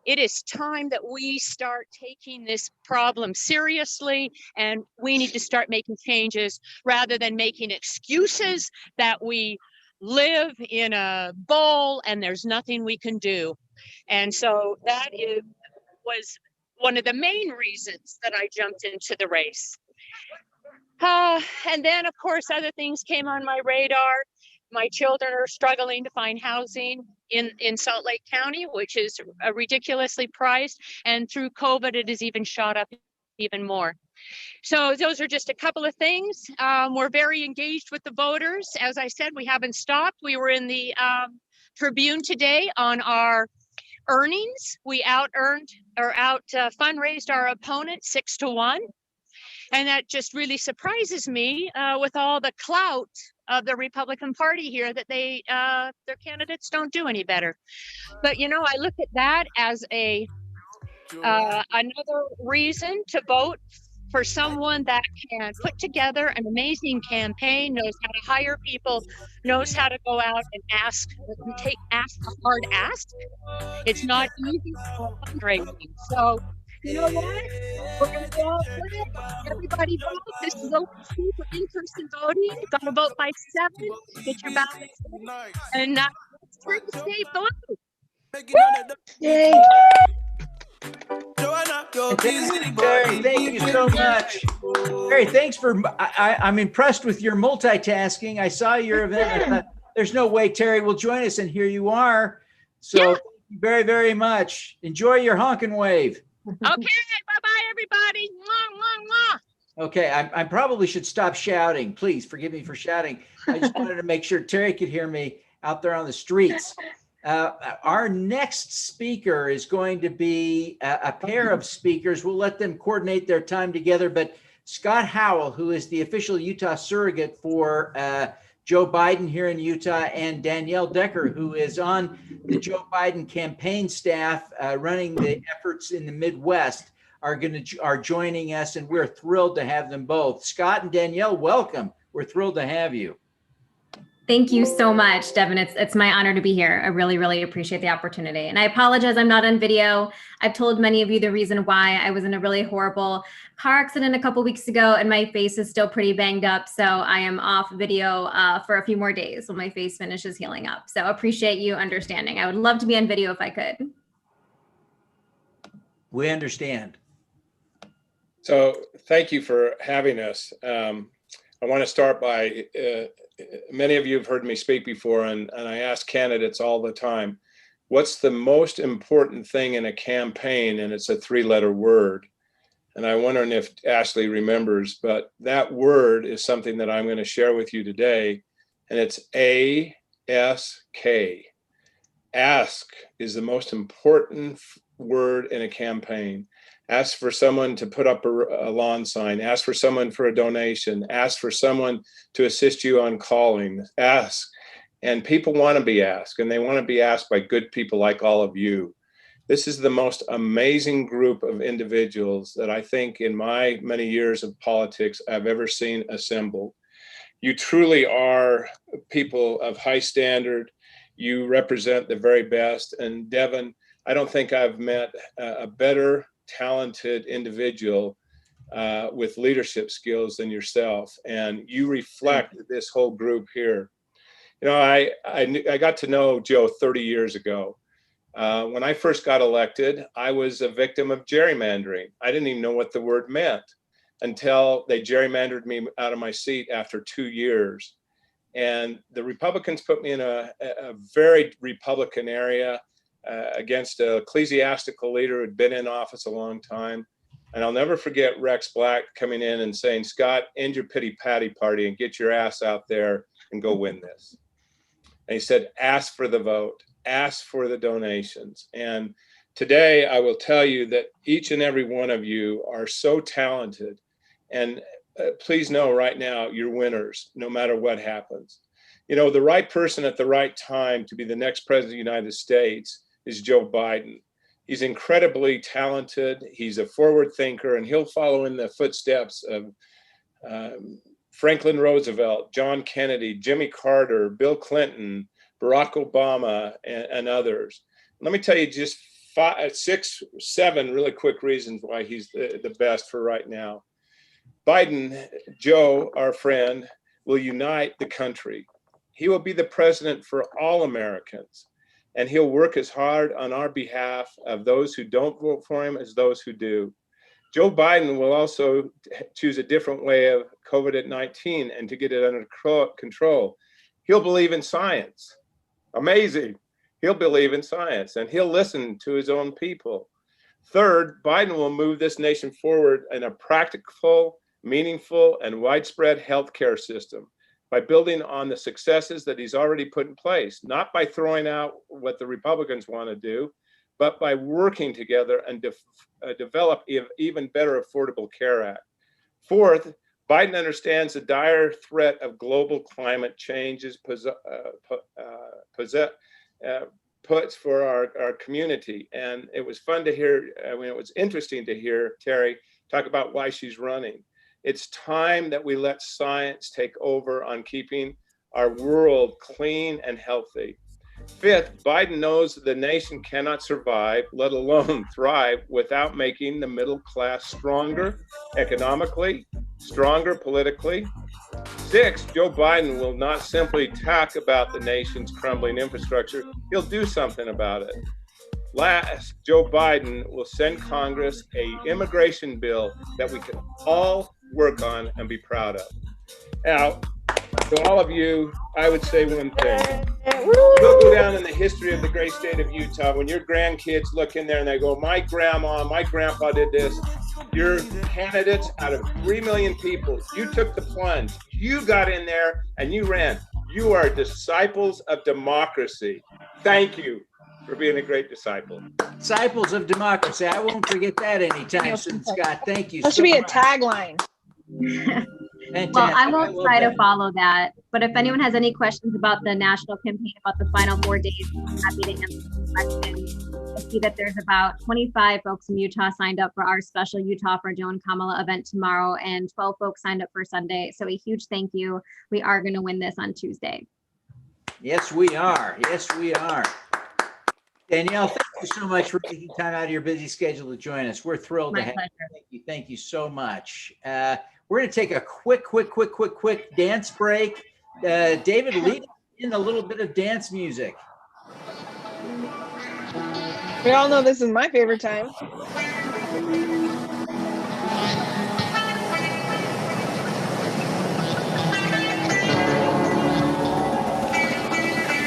it is time that we start taking this problem seriously, and we need to start making changes rather than making excuses that we live in a bowl and there's nothing we can do. And so that was one of the main reasons that I jumped into the race. And then, of course, other things came on my radar. My children are struggling to find housing in Salt Lake County, which is ridiculously priced. And through COVID, it has even shot up even more. So those are just a couple of things. We're very engaged with the voters. As I said, we haven't stopped. We were in the Tribune today on our earnings. We fundraised our opponent 6-1. And that just really surprises me with all the clout of the Republican Party here that their candidates don't do any better. But, you know, I look at that as another reason to vote for someone that can put together an amazing campaign, knows how to hire people, knows how to go out and ask a hard ask. It's not easy fundraising. So, you know what? We're going to go all in. Everybody vote. This is open school for in-person voting. Got to vote by 7. Get your ballots in. And let's turn the state blue. Yay. Terry, thank you so much. Terry, thanks for, I'm impressed with your multitasking. I saw your event. I thought, there's no way Terry will join us, and here you are. So thank you very, very much. Enjoy your honkin' wave. Okay, bye-bye, everybody. Mwah, mwah, mwah. Okay, I probably should stop shouting. Please forgive me for shouting. I just wanted to make sure Terry could hear me out there on the streets. Our next speaker is going to be a pair of speakers. We'll let them coordinate their time together, but Scott Howell, who is the official Utah surrogate for Joe Biden here in Utah, and Danielle Decker, who is on the Joe Biden campaign staff running the efforts in the Midwest, are joining us, and we're thrilled to have them both. Scott and Danielle, welcome. We're thrilled to have you. Thank you so much, Devin. It's my honor to be here. I really, really appreciate the opportunity. And I apologize I'm not on video. I've told many of you the reason why. I was in a really horrible car accident a couple weeks ago, and my face is still pretty banged up. So I am off video for a few more days when my face finishes healing up. So appreciate you understanding. I would love to be on video if I could. We understand. So thank you for having us. I want to start by, many of you have heard me speak before, and I ask candidates all the time, what's the most important thing in a campaign? And it's a 3-letter word. And I'm wondering if Ashley remembers, but that word is something that I'm going to share with you today. And it's ASK. Ask is the most important word in a campaign. Ask for someone to put up a lawn sign. Ask for someone for a donation. Ask for someone to assist you on calling. Ask. And people want to be asked, and they want to be asked by good people like all of you. This is the most amazing group of individuals that I think in my many years of politics I've ever seen assembled. You truly are people of high standard. You represent the very best. And Devin, I don't think I've met a better talented individual with leadership skills than yourself, and you reflect this whole group here. You know, I got to know Joe 30 years ago. When I first got elected, I was a victim of gerrymandering. I didn't even know what the word meant until they gerrymandered me out of my seat after 2 years. And the Republicans put me in a very Republican area against an ecclesiastical leader who'd been in office a long time. And I'll never forget Rex Black coming in and saying, Scott, end your pity patty party and get your ass out there and go win this. And he said, ask for the vote, ask for the donations. And today I will tell you that each and every one of you are so talented. And please know right now, you're winners, no matter what happens. You know, the right person at the right time to be the next president of the United States is Joe Biden. He's incredibly talented. He's a forward thinker, and he'll follow in the footsteps of Franklin Roosevelt, John Kennedy, Jimmy Carter, Bill Clinton, Barack Obama, and others. Let me tell you just 5, 6, 7 really quick reasons why he's the best for right now. Biden, Joe, our friend, will unite the country. He will be the president for all Americans. And he'll work as hard on our behalf of those who don't vote for him as those who do. Joe Biden will also choose a different way of COVID-19 and to get it under control. He'll believe in science. Amazing. He'll believe in science, and he'll listen to his own people. Third, Biden will move this nation forward in a practical, meaningful, and widespread healthcare system by building on the successes that he's already put in place, not by throwing out what the Republicans want to do, but by working together and develop an even better Affordable Care Act. Fourth, Biden understands the dire threat of global climate changes puts for our community. And it was fun to hear, it was interesting to hear Terry talk about why she's running. It's time that we let science take over on keeping our world clean and healthy. Fifth, Biden knows the nation cannot survive, let alone thrive, without making the middle class stronger economically, stronger politically. Sixth, Joe Biden will not simply talk about the nation's crumbling infrastructure, he'll do something about it. Last, Joe Biden will send Congress an immigration bill that we can all work on and be proud of. Now, to all of you, I would say one thing. You'll go down in the history of the great state of Utah when your grandkids look in there and they go, my grandma, my grandpa did this. You're candidates out of 3 million people. You took the plunge. You got in there and you ran. You are disciples of democracy. Thank you for being a great disciple. Disciples of democracy. I won't forget that anytime soon, Scott. Thank you. That should be a tagline. Well, I won't try to follow that, but if anyone has any questions about the national campaign, about the final 4 days, I'm happy to answer questions. I see that there's about 25 folks in Utah signed up for our special Utah for Joe and Kamala event tomorrow, and 12 folks signed up for Sunday. So a huge thank you. We are going to win this on Tuesday. Yes, we are. Yes, we are. Danielle, thank you so much for taking time out of your busy schedule to join us. We're thrilled to have you. Thank you. Thank you so much. We're going to take a quick dance break. David, lead us in a little bit of dance music. We all know this is my favorite time.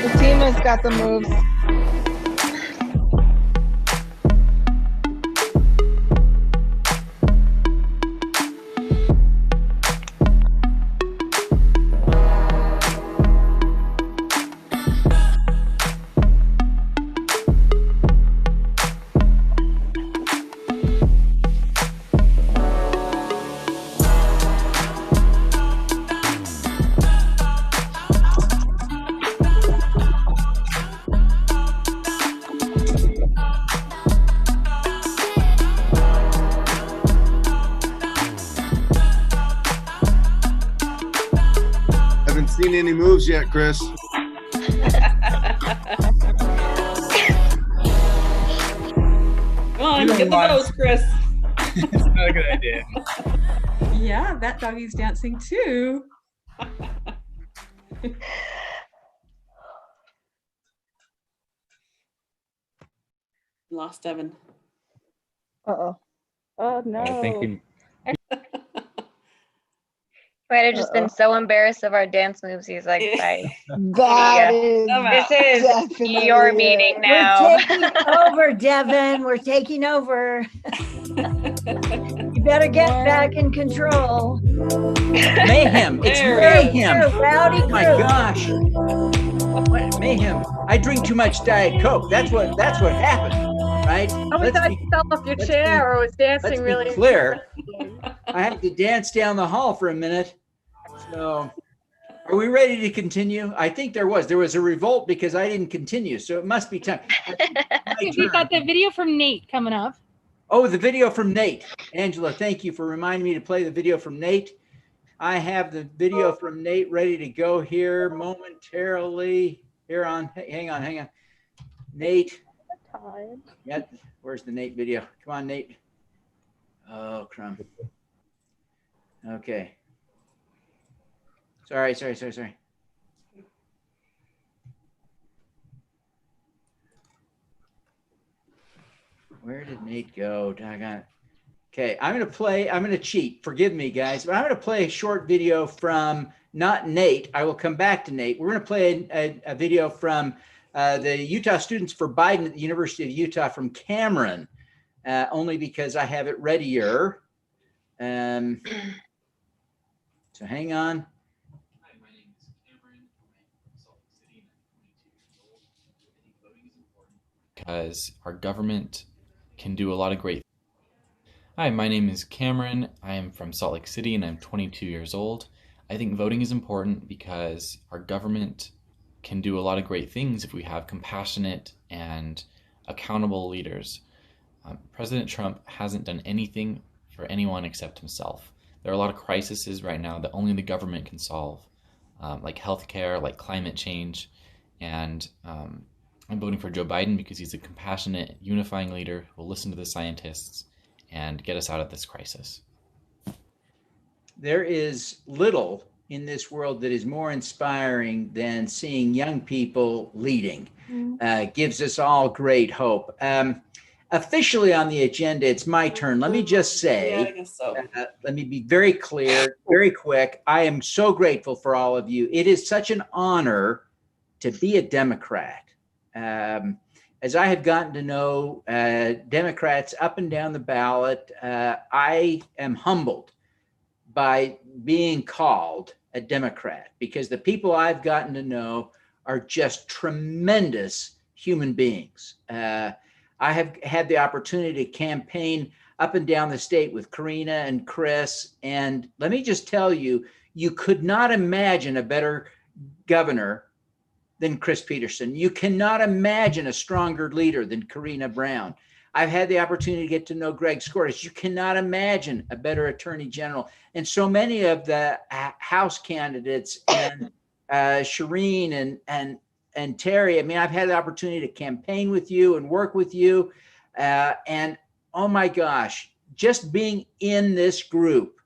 Fatima's got the moves. Seen any moves yet, Chris? Come on, get the votes, Chris. It's not a good idea. Yeah, that doggy's dancing too. Lost Devin. Uh-oh. Oh no. I think he, Might have just been so embarrassed of our dance moves. He's like, bye. That is This is definitely your it. meeting now. We're taking over, Devin. We're taking over. You better get back in control. Mayhem. It's mayhem. Rowdy Oh my gosh. What mayhem. I drink too much Diet Coke. That's what happened, right? Oh, we thought you fell off your chair or was dancing really. Let's be clear. I have to dance down the hall for a minute. So are we ready to continue? I think there was a revolt because I didn't continue. So it must be time. We've got the video from Nate coming up. Oh, the video from Nate. Angela, thank you for reminding me to play the video from Nate. I have the video from Nate ready to go here momentarily. Hang on. Nate. Yeah, where's the Nate video? Come on, Nate. Oh, crumb. Okay. Sorry. Where did Nate go? Doggone it. Okay, I'm going to cheat. Forgive me, guys, but I'm going to play a short video from not Nate. I will come back to Nate. We're going to play a video from the Utah Students for Biden at the University of Utah from Cameron, only because I have it readier. So hang on. Hi, my name is Cameron. I'm in Salt Lake City and I'm 22 years old. I think voting is important because our government can do a lot of great things. Hi, my name is Cameron. I am from Salt Lake City and I'm 22 years old. I think voting is important because our government can do a lot of great things if we have compassionate and accountable leaders. President Trump hasn't done anything for anyone except himself. There are a lot of crises right now that only the government can solve, like healthcare, like climate change, and I'm voting for Joe Biden because he's a compassionate, unifying leader who will listen to the scientists and get us out of this crisis. There is little in this world that is more inspiring than seeing young people leading. Gives us all great hope. Officially on the agenda, it's my turn. Let me just say, I guess so. let me be very clear, very quick. I am so grateful for all of you. It is such an honor to be a Democrat. As I have gotten to know Democrats up and down the ballot, I am humbled by being called a Democrat because the people I've gotten to know are just tremendous human beings. I have had the opportunity to campaign up and down the state with Karina and Chris. And let me just tell you, you could not imagine a better governor than Chris Peterson. You cannot imagine a stronger leader than Karina Brown. I've had the opportunity to get to know Greg Skordas. You cannot imagine a better attorney general. And so many of the House candidates and Shireen and Terry, I mean, I've had the opportunity to campaign with you and work with you. And oh my gosh, just being in this group,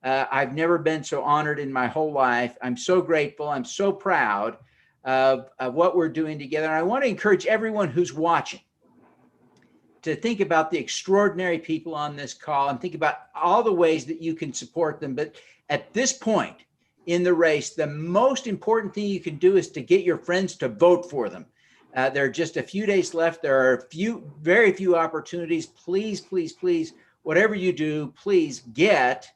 I've never been so honored in my whole life. I'm so grateful. I'm so proud of what we're doing together. And I want to encourage everyone who's watching to think about the extraordinary people on this call and think about all the ways that you can support them. But at this point in the race, the most important thing you can do is to get your friends to vote for them. There are just a few days left. There are very few opportunities. Please, please, please, whatever you do, please get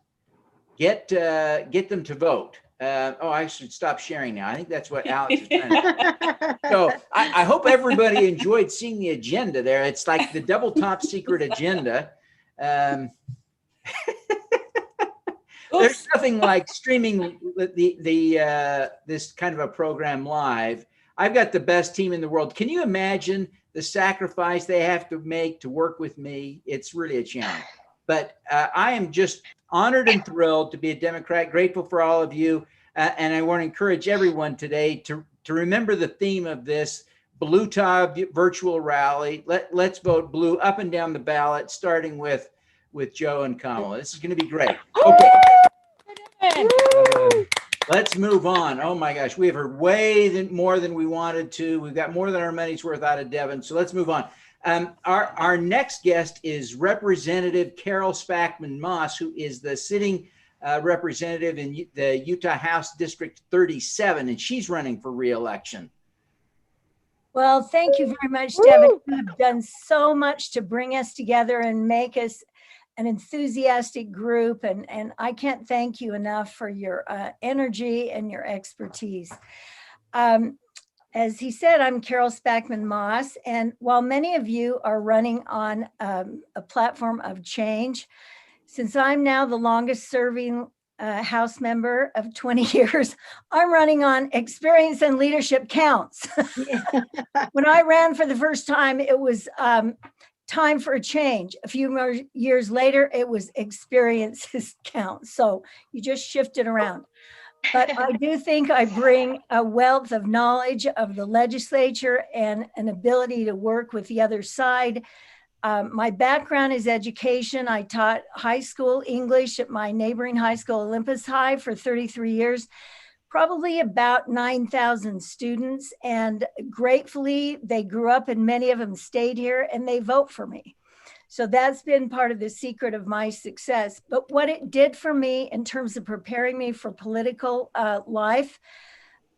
them to vote. I should stop sharing now. I think that's what Alex is trying to do. So I hope everybody enjoyed seeing the agenda there. It's like the double top secret agenda. There's nothing like streaming this kind of a program live. I've got the best team in the world. Can you imagine the sacrifice they have to make to work with me? It's really a challenge. But I am just honored and thrilled to be a Democrat, grateful for all of you. And I want to encourage everyone today to remember the theme of this Bluetah virtual rally. Let's vote blue up and down the ballot, starting with Joe and Kamala. This is going to be great. Okay. Let's move on. Oh my gosh, we have heard more than we wanted to. We've got more than our money's worth out of Devin. So let's move on. Our next guest is Representative Carol Spackman Moss, who is the sitting representative in the Utah House District 37, and she's running for re-election. Well, thank you very much, Devin. You have done so much to bring us together and make us an enthusiastic group, and I can't thank you enough for your energy and your expertise. As he said, I'm Carol Spackman Moss, and while many of you are running on a platform of change, since I'm now the longest serving House member of 20 years, I'm running on experience and leadership counts. When I ran for the first time, it was time for a change. A few more years later, it was experiences count. So you just shift it around. But I do think I bring a wealth of knowledge of the legislature and an ability to work with the other side. My background is education. I taught high school English at my neighboring high school, Olympus High, for 33 years, probably about 9,000 students. And gratefully, they grew up and many of them stayed here and they vote for me. So that's been part of the secret of my success. But what it did for me in terms of preparing me for political life,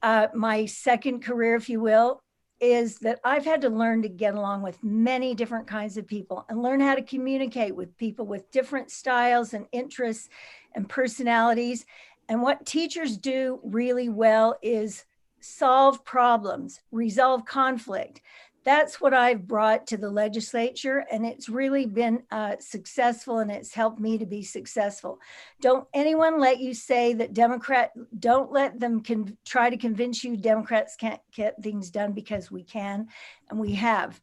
my second career, if you will, is that I've had to learn to get along with many different kinds of people and learn how to communicate with people with different styles and interests and personalities. And what teachers do really well is solve problems, resolve conflict. That's what I've brought to the legislature, and it's really been successful, and it's helped me to be successful. Don't anyone let you say that don't let them try to convince you Democrats can't get things done, because we can, and we have.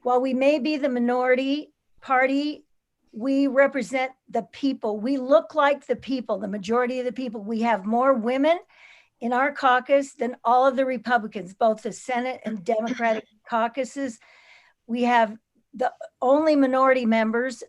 While we may be the minority party, we represent the people. We look like the people, the majority of the people. We have more women in our caucus than all of the Republicans, both the Senate and Democratic caucuses. We have the only minority members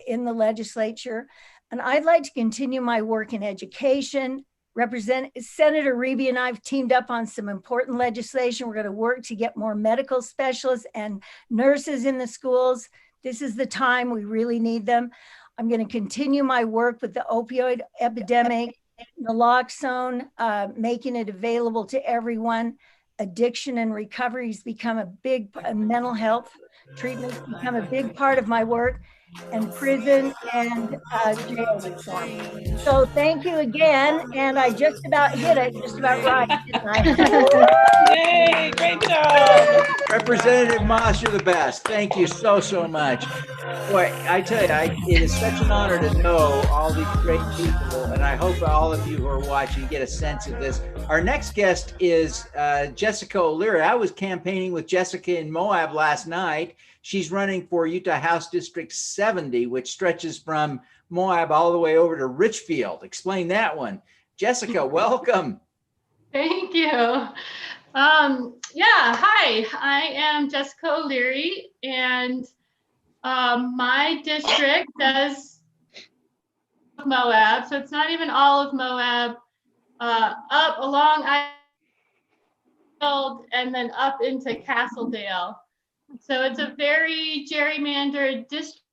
in the legislature. And I'd like to continue my work in education. Senator Reeby and I have teamed up on some important legislation. We're going to work to get more medical specialists and nurses in the schools. This is the time we really need them. I'm going to continue my work with the opioid epidemic, naloxone, making it available to everyone. Addiction and recovery has become a big, mental health treatments become a big part of my work, and prison and jail reform. So thank you again. And I just about hit it, just about right, didn't I? Yay, great job. Representative Moss, you're the best. Thank you so, so much. Boy, I tell you, it is such an honor to know all these great people, and I hope all of you who are watching get a sense of this. Our next guest is Jessica O'Leary. I was campaigning with Jessica in Moab last night. She's running for Utah House District 70, which stretches from Moab all the way over to Richfield. Explain that one. Jessica, welcome. Thank you. Hi, I am Jessica O'Leary, and my district does Moab, so it's not even all of Moab, up along and then up into Castledale. So it's a very gerrymandered district,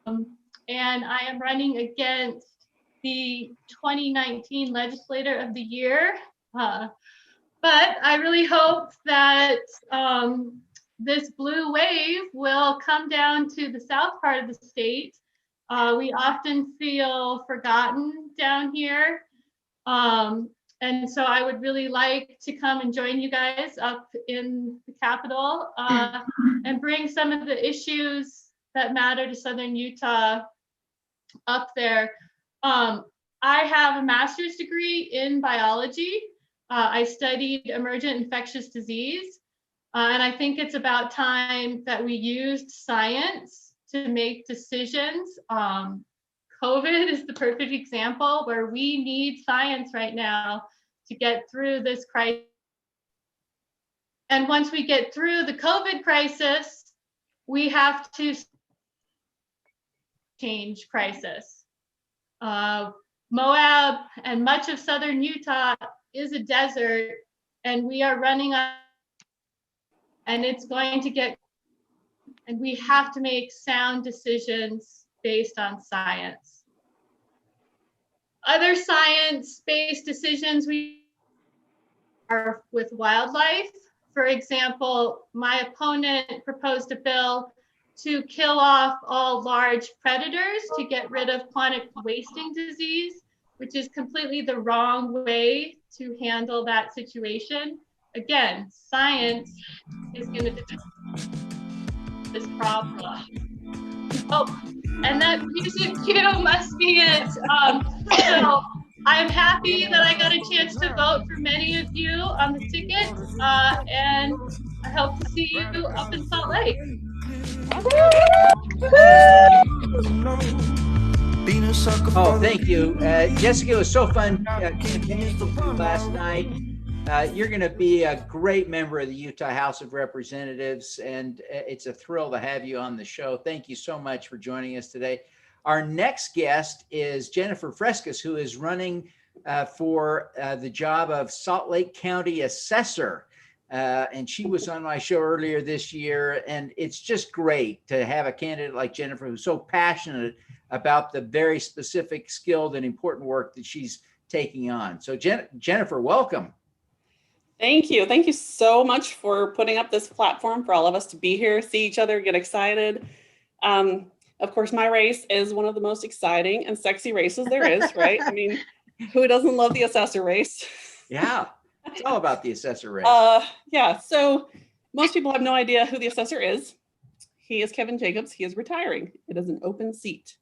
and I am running against the 2019 Legislator of the Year. But I really hope that this blue wave will come down to the south part of the state. We often feel forgotten down here. And so I would really like to come and join you guys up in the Capitol and bring some of the issues that matter to Southern Utah up there. I have a master's degree in biology. I studied emergent infectious disease. And I think it's about time that we used science to make decisions. COVID is the perfect example where we need science right now to get through this crisis. And once we get through the COVID crisis, we have to change crisis. Moab and much of Southern Utah is a desert, and we are running on, and it's going to get, and we have to make sound decisions based on science. Other science-based decisions we are with wildlife. For example, my opponent proposed a bill to kill off all large predators to get rid of chronic wasting disease, which is completely the wrong way to handle that situation. Again, science is going to fix this problem. Oh, and that music cue must be it. So I'm happy that I got a chance to vote for many of you on the ticket, and I hope to see you up in Salt Lake. Oh, thank you. Jessica, it was so fun campaigning with you last night. You're going to be a great member of the Utah House of Representatives, and it's a thrill to have you on the show. Thank you so much for joining us today. Our next guest is Jennifer Frescas, who is running for the job of Salt Lake County Assessor. And she was on my show earlier this year, and it's just great to have a candidate like Jennifer who's so passionate about the very specific, skilled, and important work that she's taking on. So Jennifer, welcome. Thank you. Thank you so much for putting up this platform for all of us to be here, see each other, get excited. Of course, my race is one of the most exciting and sexy races there is, right? I mean, who doesn't love the assessor race? Yeah, it's all about the assessor race. Yeah, so Most people have no idea who the assessor is. He is Kevin Jacobs. He is retiring. It is an open seat.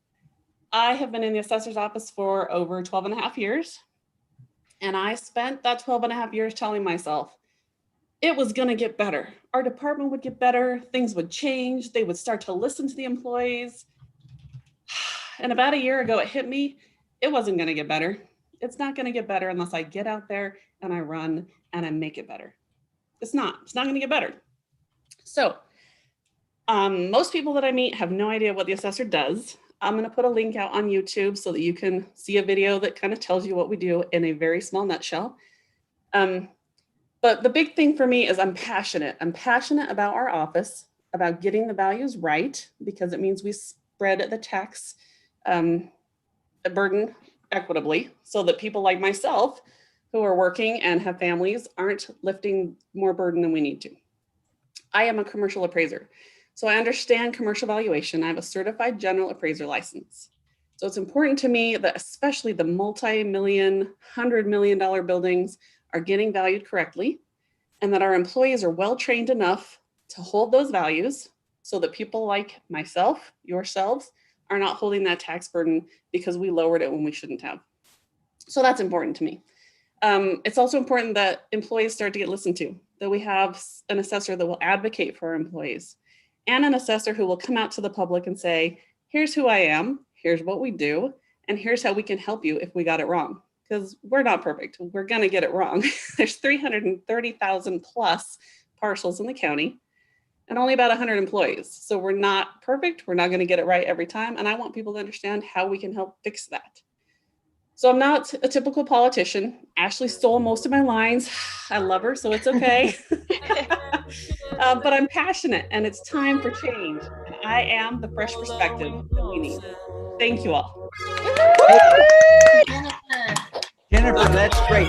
I have been in the assessor's office for over 12 and a half years. And I spent that 12 and a half years telling myself it was going to get better. Our department would get better. Things would change. They would start to listen to the employees. And about a year ago, it hit me. It wasn't going to get better. It's not going to get better unless I get out there and I run and I make it better. It's not going to get better. So most people that I meet have no idea what the assessor does. I'm going to put a link out on YouTube so that you can see a video that kind of tells you what we do in a very small nutshell. But the big thing for me is I'm passionate. I'm passionate about our office, about getting the values right, because it means we spread the tax burden equitably so that people like myself who are working and have families aren't lifting more burden than we need to. I am a commercial appraiser, so I understand commercial valuation. I have a certified general appraiser license. So it's important to me that especially the multi-million, $100 million buildings are getting valued correctly, and that our employees are well trained enough to hold those values so that people like myself, yourselves, are not holding that tax burden because we lowered it when we shouldn't have. So that's important to me. It's also important that employees start to get listened to, that we have an assessor that will advocate for our employees, and an assessor who will come out to the public and say, here's who I am, here's what we do, and here's how we can help you if we got it wrong. Because we're not perfect. We're going to get it wrong. There's 330,000 plus parcels in the county and only about 100 employees. So we're not perfect. We're not going to get it right every time. And I want people to understand how we can help fix that. So I'm not a typical politician. Ashley stole most of my lines. I love her, so it's okay. But I'm passionate and it's time for change. And I am the fresh perspective that we need. Thank you all. Jennifer, that's great.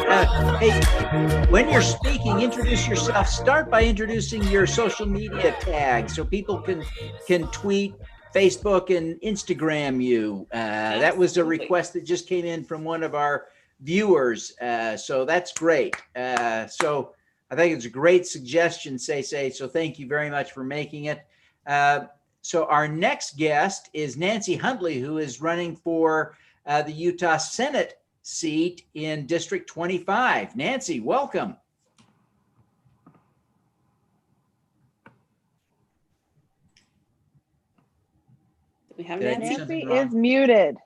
Hey, when you're speaking, introduce yourself. Start by introducing your social media tag so people can tweet, Facebook, and Instagram you. That was a request that just came in from one of our viewers. So that's great. So I think it's a great suggestion, Say. So thank you very much for making it. So our next guest is Nancy Huntley, who is running for the Utah Senate seat in District 25. Nancy, welcome. We have Nancy is muted.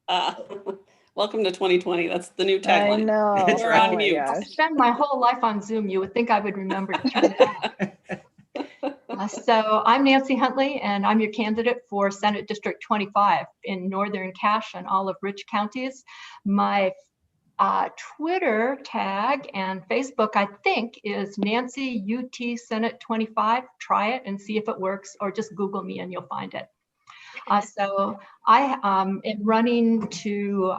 Welcome to 2020. That's the new tagline. I know. We're That's on mute. I spent my whole life on Zoom. You would think I would remember to turn it on. So I'm Nancy Huntley, and I'm your candidate for Senate District 25 in Northern Cache and all of Rich counties. My Twitter tag and Facebook, I think, is Nancy UT Senate 25. Try it and see if it works, or just Google me and you'll find it. So I am running to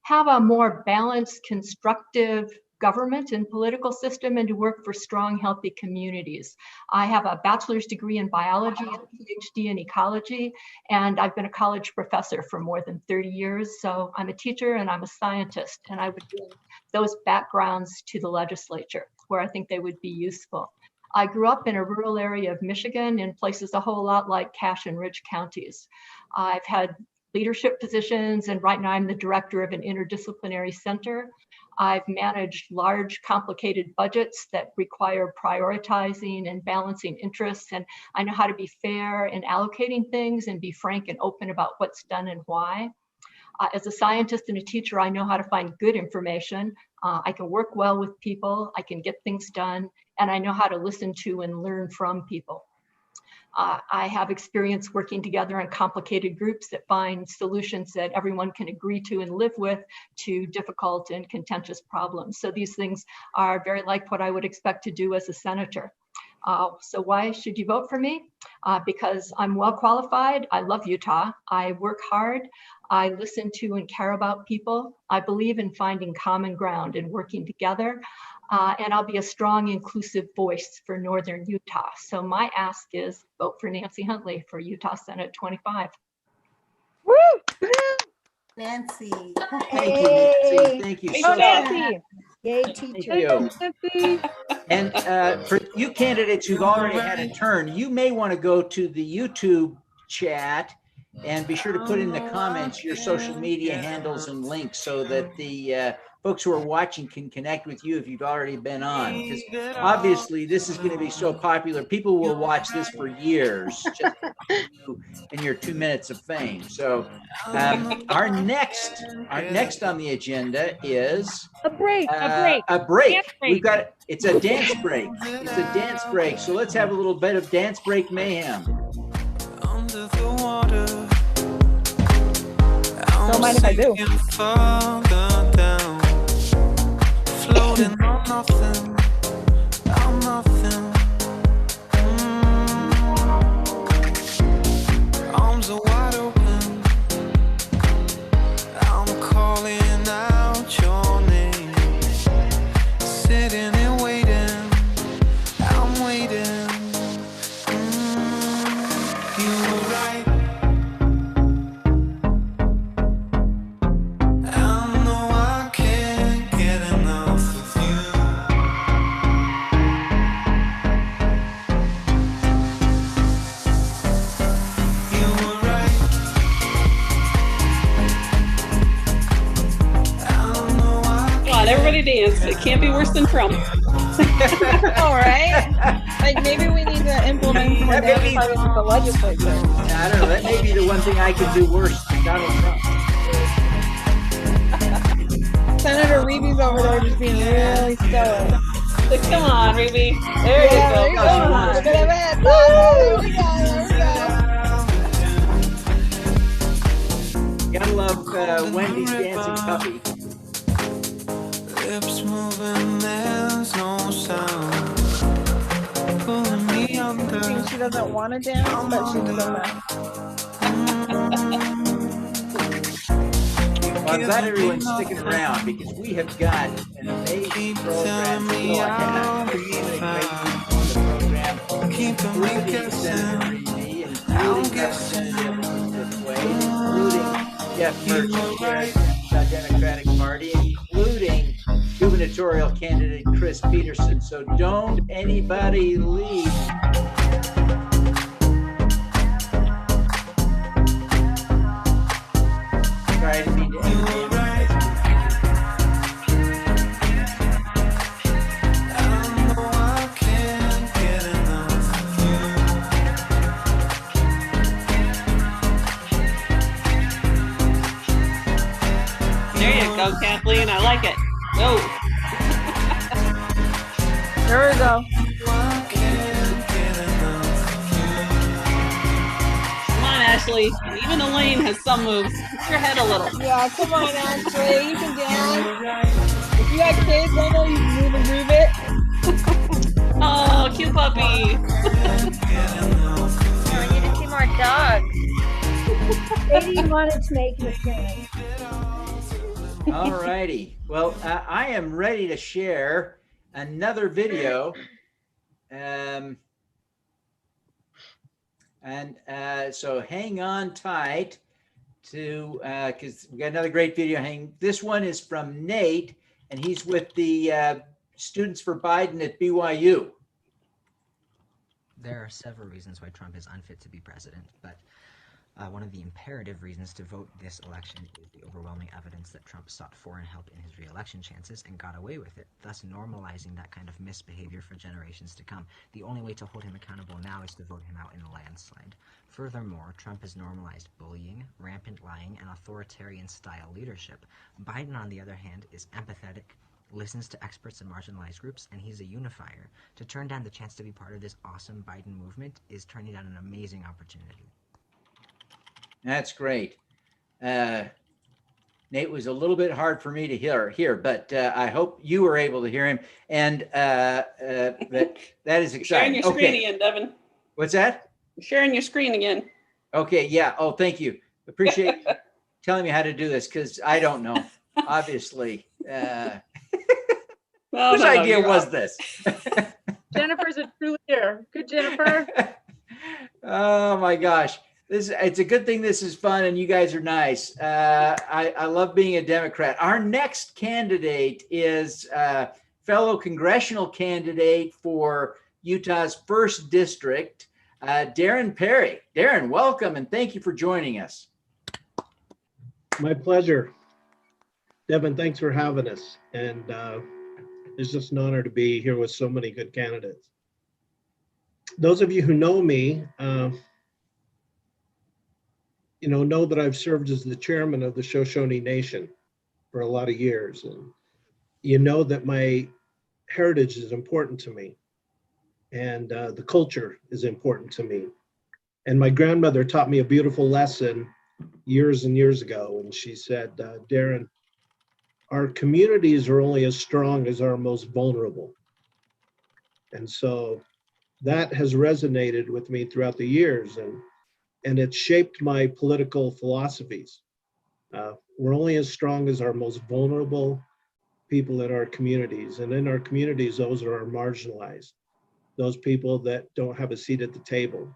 have a more balanced, constructive government and political system, and to work for strong, healthy communities. I have a bachelor's degree in biology and a PhD in ecology, and I've been a college professor for more than 30 years. So I'm a teacher and I'm a scientist, and I would bring those backgrounds to the legislature where I think they would be useful. I grew up in a rural area of Michigan in places a whole lot like Cache and Rich counties. I've had leadership positions, and right now I'm the director of an interdisciplinary center. I've managed large, complicated budgets that require prioritizing and balancing interests, and I know how to be fair in allocating things and be frank and open about what's done and why. As a scientist and a teacher, I know how to find good information. I can work well with people, I can get things done, and I know how to listen to and learn from people. I have experience working together in complicated groups that find solutions that everyone can agree to and live with to difficult and contentious problems. So these things are very like what I would expect to do as a senator. So why should you vote for me? Because I'm well qualified. I love Utah. I work hard. I listen to and care about people. I believe in finding common ground and working together. And I'll be a strong, inclusive voice for Northern Utah. So my ask is vote for Nancy Huntley for Utah Senate 25. Woo! Nancy. Thank you, Nancy. Thank you so much. Nancy. Yay, Thank teacher. you. And for you candidates who've already had a turn, you may want to go to the YouTube chat and be sure to put in the comments your social media handles and links so that the folks who are watching can connect with you if you've already been on. Because obviously this is going to be so popular. People will watch this for years just in your 2 minutes of fame. So our next on the agenda is A break. a break. Dance break. We've got it's a dance break. It's a dance break. So let's have a little bit of dance break mayhem. Under the water. Don't mind if I do. Down, floating on nothing. I'm nothing. Arms are wide open. I'm calling out your name. Sitting and waiting. I'm waiting. You were right. I know I can't get enough of you. You were right. Come on, everybody dance. It can't be worse than Trump. All right. Like maybe we need to implement some more dance parties with the legislature. I don't know. That may be the one thing I can do worse than Donald Trump. Senator Reeby's over there just being really stoic. Come on, Reeby. There you go. There we go. There we go. Gotta love Wendy's dancing puppy. Lips moving, there's no sound. Pulling me under. I think she doesn't want to dance, but she's gonna. Well, I'm glad everyone's sticking around because we have got an amazing program. Including Senator Reedy, including Representative Elizabeth Wade, including Jeff Merchant, the Democratic Party, including gubernatorial candidate Chris Peterson. So don't anybody leave. Sorry, I didn't mean to entertain you. There you go, Kathleen. I like it. Go. There we go. Come on, Ashley. Even Elaine has some moves. Put your head a little. Yeah, come on, Ashley. You can dance. If you got kids, I know you can move and groove it. Oh, cute puppy. We need to see more dogs. Katie wanted to make an appearance. All righty. Well, I am ready to share another video. So hang on tight to, because we got another great video. This one is from Nate, and he's with the Students for Biden at BYU. There are several reasons why Trump is unfit to be president, but one of the imperative reasons to vote this election is the overwhelming evidence that Trump sought foreign help in his re-election chances and got away with it, thus normalizing that kind of misbehavior for generations to come. The only way to hold him accountable now is to vote him out in a landslide. Furthermore, Trump has normalized bullying, rampant lying, and authoritarian-style leadership. Biden, on the other hand, is empathetic, listens to experts and marginalized groups, and he's a unifier. To turn down the chance to be part of this awesome Biden movement is turning down an amazing opportunity. That's great. Nate was a little bit hard for me to hear, but I hope you were able to hear him. And that is exciting. Sharing your screen again, Devin. What's that? Sharing your screen again. Okay, yeah. Oh, thank you. Appreciate you telling me how to do this because I don't know, obviously. Whose idea was this? Jennifer's a true leader. Good, Jennifer. Oh my gosh. It's a good thing this is fun and you guys are nice. I love being a Democrat. Our next candidate is fellow congressional candidate for Utah's 1st District, Darren Perry. Darren, welcome and thank you for joining us. My pleasure. Devin, thanks for having us. And it's just an honor to be here with so many good candidates. Those of you who know me, know that I've served as the chairman of the Shoshone Nation for a lot of years. And you know that my heritage is important to me. And the culture is important to me. And my grandmother taught me a beautiful lesson years and years ago. And she said, Darren, our communities are only as strong as our most vulnerable. And so that has resonated with me throughout the years, and it's shaped my political philosophies. We're only as strong as our most vulnerable people in our communities. And in our communities, those are our marginalized, those people that don't have a seat at the table.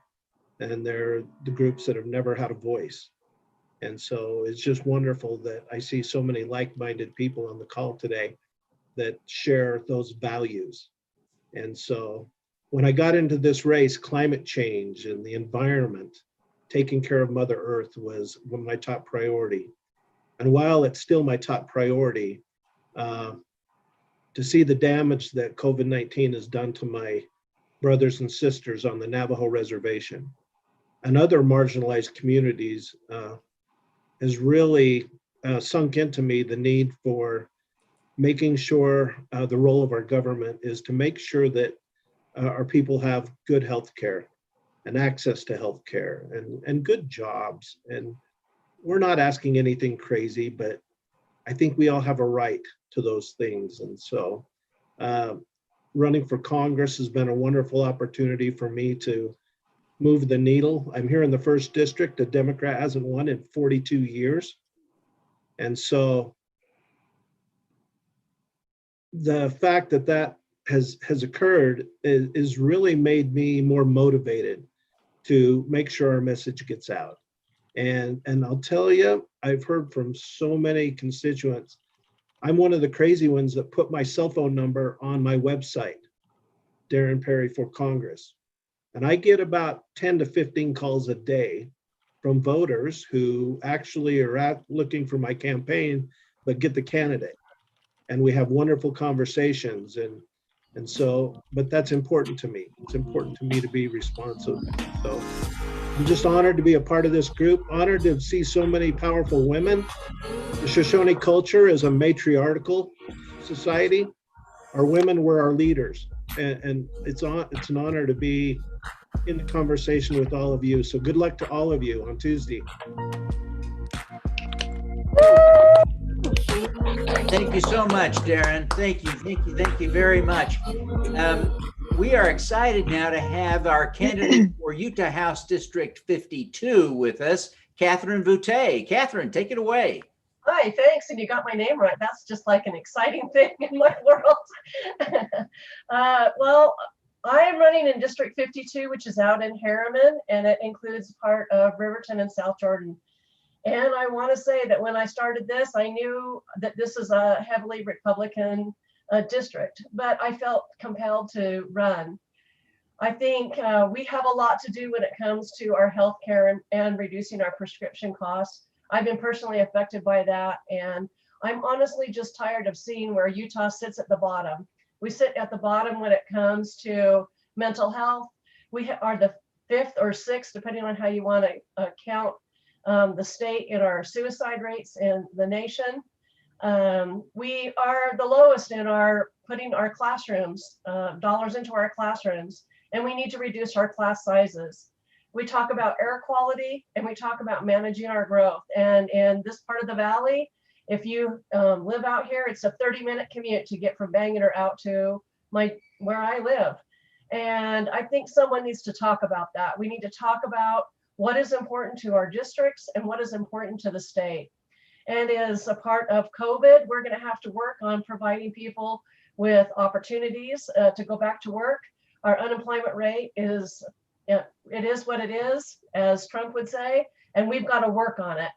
And they're the groups that have never had a voice. And so it's just wonderful that I see so many like-minded people on the call today that share those values. And so when I got into this race, climate change and the environment, taking care of Mother Earth was one of my top priority. And while it's still my top priority, to see the damage that COVID-19 has done to my brothers and sisters on the Navajo reservation and other marginalized communities has really sunk into me the need for making sure the role of our government is to make sure that our people have good health care and access to health care and good jobs. And we're not asking anything crazy, but I think we all have a right to those things. And so running for Congress has been a wonderful opportunity for me to move the needle. I'm here in the 1st District. A Democrat hasn't won in 42 years. And so the fact that that has occurred is really made me more motivated to make sure our message gets out. And I'll tell you, I've heard from so many constituents. I'm one of the crazy ones that put my cell phone number on my website, Darren Perry for Congress. And I get about 10 to 15 calls a day from voters who actually are out looking for my campaign, but get the candidate. And we have wonderful conversations. And so, but that's important to me. It's important to me to be responsive. So I'm just honored to be a part of this group, honored to see so many powerful women. The Shoshone culture is a matriarchal society. Our women were our leaders. And it's an honor to be in the conversation with all of you. So good luck to all of you on Tuesday. Thank you so much, Darren. Thank you very much. We are excited now to have our candidate for Utah House District 52 with us, Catherine Bluetah. Catherine, take it away. Hi, thanks. And you got my name right. That's just like an exciting thing in my world. Well, I am running in District 52, which is out in Harriman, and it includes part of Riverton and South Jordan. And I want to say that when I started this, I knew that this is a heavily Republican district, but I felt compelled to run. I think we have a lot to do when it comes to our healthcare and reducing our prescription costs. I've been personally affected by that, and I'm honestly just tired of seeing where Utah sits at the bottom. We sit at the bottom when it comes to mental health. We are the 5th or 6th, depending on how you want to count the state in our suicide rates in the nation. We are the lowest in our putting our classrooms, dollars into our classrooms, and we need to reduce our class sizes. We talk about air quality and we talk about managing our growth. And in this part of the valley, if you live out here, it's a 30-minute commute to get from Bangor out to where I live. And I think someone needs to talk about that. We need to talk about what is important to our districts and what is important to the state. And as a part of COVID, we're going to have to work on providing people with opportunities to go back to work. Our unemployment rate is It is what it is, as Trump would say, and we've got to work on it.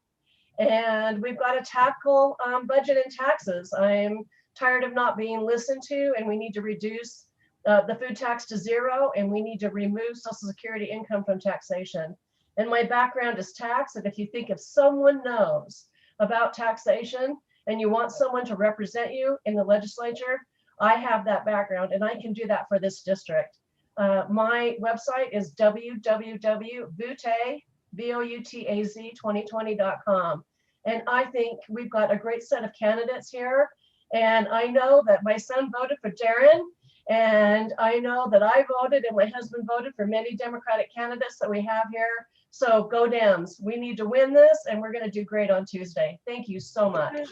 And we've got to tackle budget and taxes. I'm tired of not being listened to, and we need to reduce the food tax to zero, and we need to remove Social Security income from taxation. And my background is tax, and if you think if someone knows about taxation and you want someone to represent you in the legislature, I have that background, and I can do that for this district. My website is www.boutaz2020.com. And I think we've got a great set of candidates here. And I know that my son voted for Darren, and I know that I voted and my husband voted for many Democratic candidates that we have here. So go Dems. We need to win this, and we're going to do great on Tuesday. Thank you so much.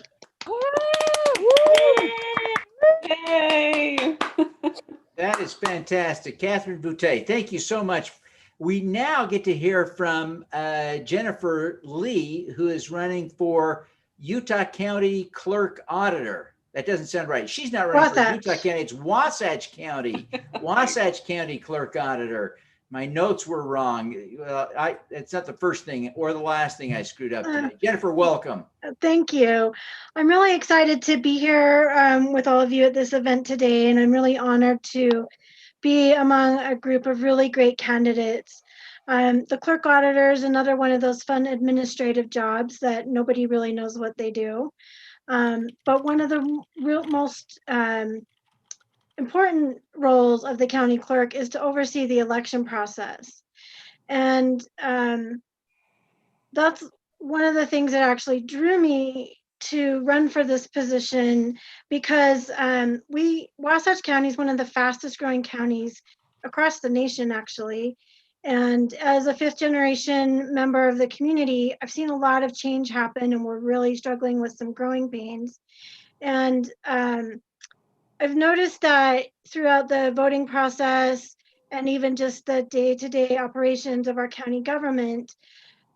Yay! That is fantastic. Catherine Boutte, thank you so much. We now get to hear from Jennifer Lee, who is running for Utah County Clerk Auditor. That doesn't sound right. She's not running for Utah County. It's Wasatch County. Wasatch County Clerk Auditor. My notes were wrong. It's not the first thing or the last thing I screwed up today. Jennifer, welcome. Thank you. I'm really excited to be here with all of you at this event today, and I'm really honored to be among a group of really great candidates. The clerk auditor is another one of those fun administrative jobs that nobody really knows what they do. But one of the most important roles of the county clerk is to oversee the election process. And that's one of the things that actually drew me to run for this position, because Wasatch County is one of the fastest growing counties across the nation, actually. And as a fifth generation member of the community, I've seen a lot of change happen, and we're really struggling with some growing pains. And I've noticed that throughout the voting process and even just the day-to-day operations of our county government,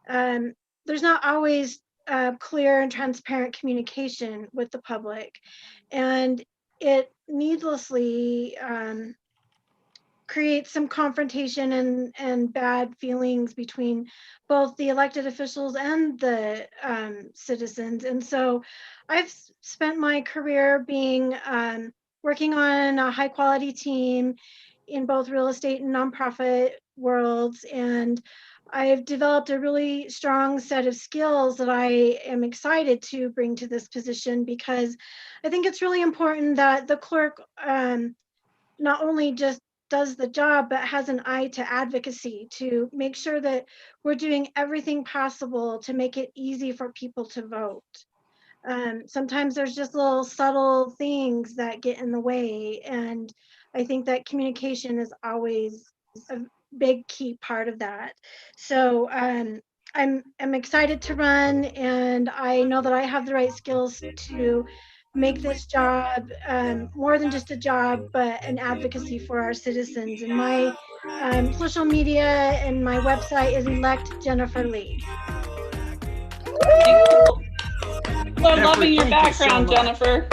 there's not always clear and transparent communication with the public, and it needlessly creates some confrontation and bad feelings between both the elected officials and the citizens. And so I've spent my career being working on a high quality team in both real estate and nonprofit worlds, and I've developed a really strong set of skills that I am excited to bring to this position, because I think it's really important that the clerk not only just does the job, but has an eye to advocacy to make sure that we're doing everything possible to make it easy for people to vote. Sometimes there's just little subtle things that get in the way, and I think that communication is always a big key part of that. So I'm excited to run, and I know that I have the right skills to make this job more than just a job, but an advocacy for our citizens. And my social media and my website is Elect Jennifer Lee. We're loving your background, Jennifer.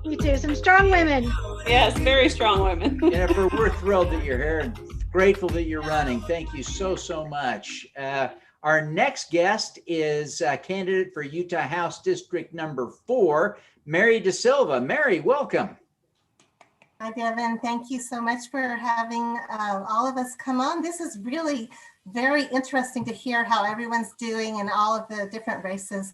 Me too. Some strong women. Yes, very strong women. Jennifer, we're thrilled that you're here and grateful that you're running. Thank you so, so much. Our next guest is a candidate for Utah House District number 4, Mary De Silva. Mary, welcome. Hi, Devin. Thank you so much for having all of us come on. This is really very interesting to hear how everyone's doing in all of the different races.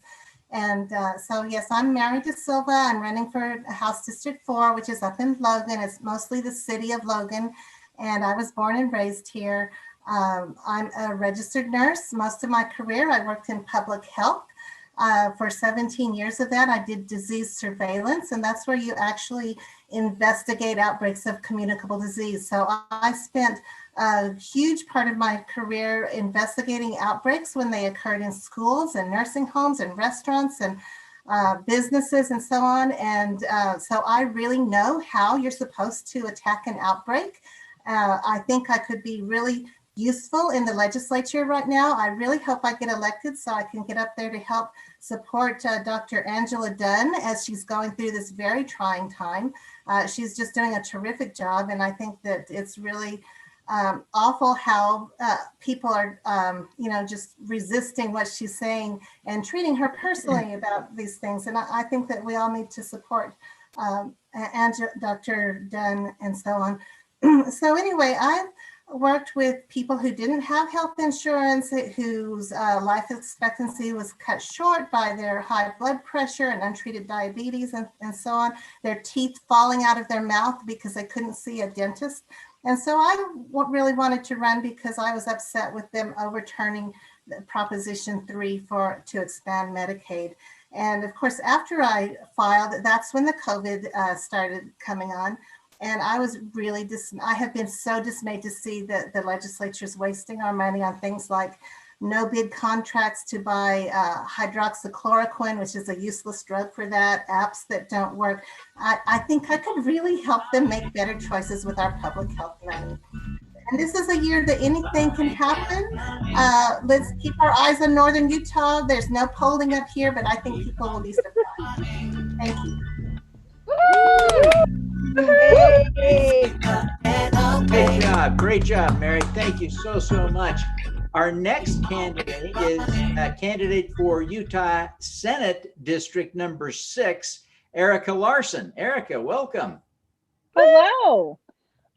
And so, yes, I'm Mary De Silva. I'm running for House District 4, which is up in Logan. It's mostly the city of Logan. And I was born and raised here. I'm a registered nurse. Most of my career, I worked in public health. For 17 years of that, I did disease surveillance, and that's where you actually investigate outbreaks of communicable disease. So I spent a huge part of my career investigating outbreaks when they occurred in schools and nursing homes and restaurants and businesses and so on. And so I really know how you're supposed to attack an outbreak. I think I could be really useful in the legislature right now. I really hope I get elected so I can get up there to help support Dr. Angela Dunn as she's going through this very trying time. She's just doing a terrific job, and I think that it's really awful how people are, just resisting what she's saying and treating her personally about these things. And I think that we all need to support Dr. Dunn and so on. So anyway, I've worked with people who didn't have health insurance, whose life expectancy was cut short by their high blood pressure and untreated diabetes and so on, their teeth falling out of their mouth because they couldn't see a dentist. And so I really wanted to run because I was upset with them overturning the Proposition 3 to expand Medicaid. And of course, after I filed, that's when the COVID started coming on. And I was really, I have been so dismayed to see that the legislature is wasting our money on things like no bid contracts to buy hydroxychloroquine, which is a useless drug for that, apps that don't work. I think I could really help them make better choices with our public health money. And this is a year that anything can happen. Let's keep our eyes on Northern Utah. There's no polling up here, but I think people will be surprised. Thank you. Great job, Mary. Thank you so much. Our next candidate is a candidate for Utah Senate District number 6, Erica Larson. Erica, welcome. Hello.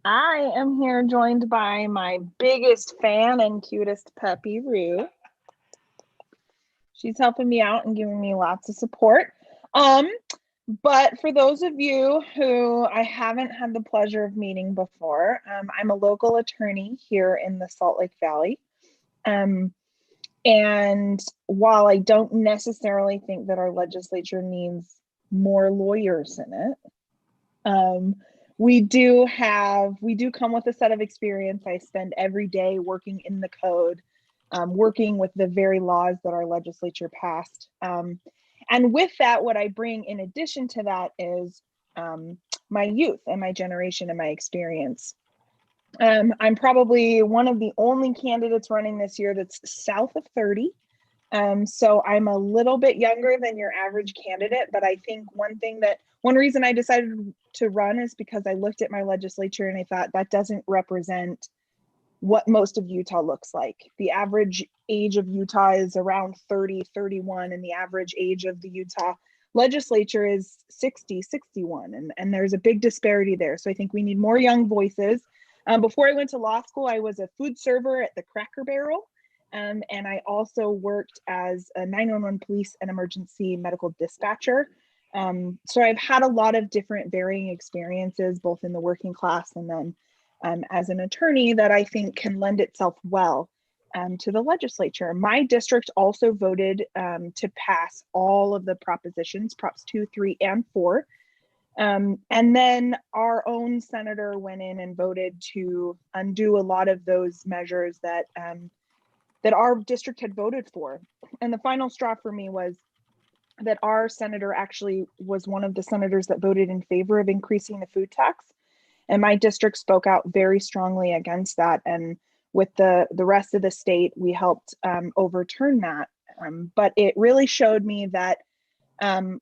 I am here joined by my biggest fan and cutest puppy, Rue. She's helping me out and giving me lots of support. But for those of you who I haven't had the pleasure of meeting before, I'm a local attorney here in the Salt Lake Valley. And while I don't necessarily think that our legislature needs more lawyers in it, we do come with a set of experience. I spend every day working in the code, working with the very laws that our legislature passed. And with that, what I bring in addition to that is my youth and my generation and my experience. I'm probably one of the only candidates running this year that's south of 30. So I'm a little bit younger than your average candidate, but I think one reason I decided to run is because I looked at my legislature and I thought that doesn't represent what most of Utah looks like. The average age of Utah is around 30, 31, and the average age of the Utah legislature is 60, 61, and there's a big disparity there. So I think we need more young voices. Before I went to law school, I was a food server at the Cracker Barrel, and I also worked as a 911 police and emergency medical dispatcher. So I've had a lot of different varying experiences, both in the working class and then as an attorney, that I think can lend itself well to the legislature. My district also voted to pass all of the propositions, Props 2, 3, and 4. And then our own senator went in and voted to undo a lot of those measures that our district had voted for. And the final straw for me was that our senator actually was one of the senators that voted in favor of increasing the food tax. And my district spoke out very strongly against that. And with the rest of the state, we helped overturn that. But it really showed me that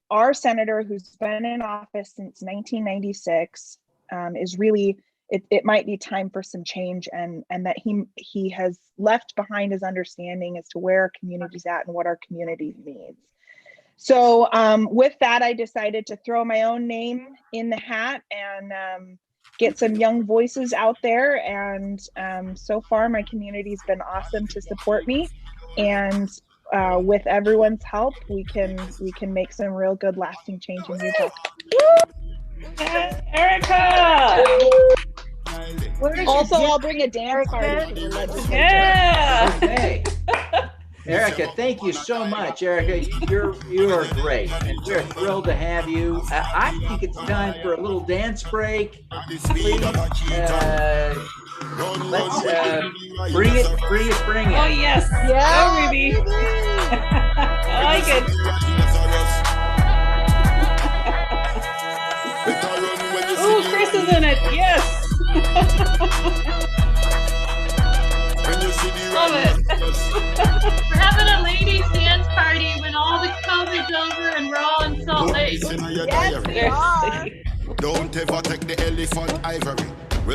our senator, who's been in office since 1996, is really, it might be time for some change, and that he has left behind his understanding as to where our community's at and what our community needs. So with that, I decided to throw my own name in the hat and get some young voices out there. And so far, my community's been awesome to support me. And with everyone's help, we can make some real good lasting change in Utah. Erica! Also, I'll bring a dance party to the legislature. Yeah. Okay. Erica, thank you so much. Erica, you are great, and we're thrilled to have you. I think it's time for a little dance break. Please, let's bring it. Oh yes, yeah, oh, baby. I like it. Oh, Chris is in it. Yes. Love it. We're having a ladies dance party when all the COVID's over and we're all in Salt Lake. Yes, we are. Don't ever take the elephant ivory. I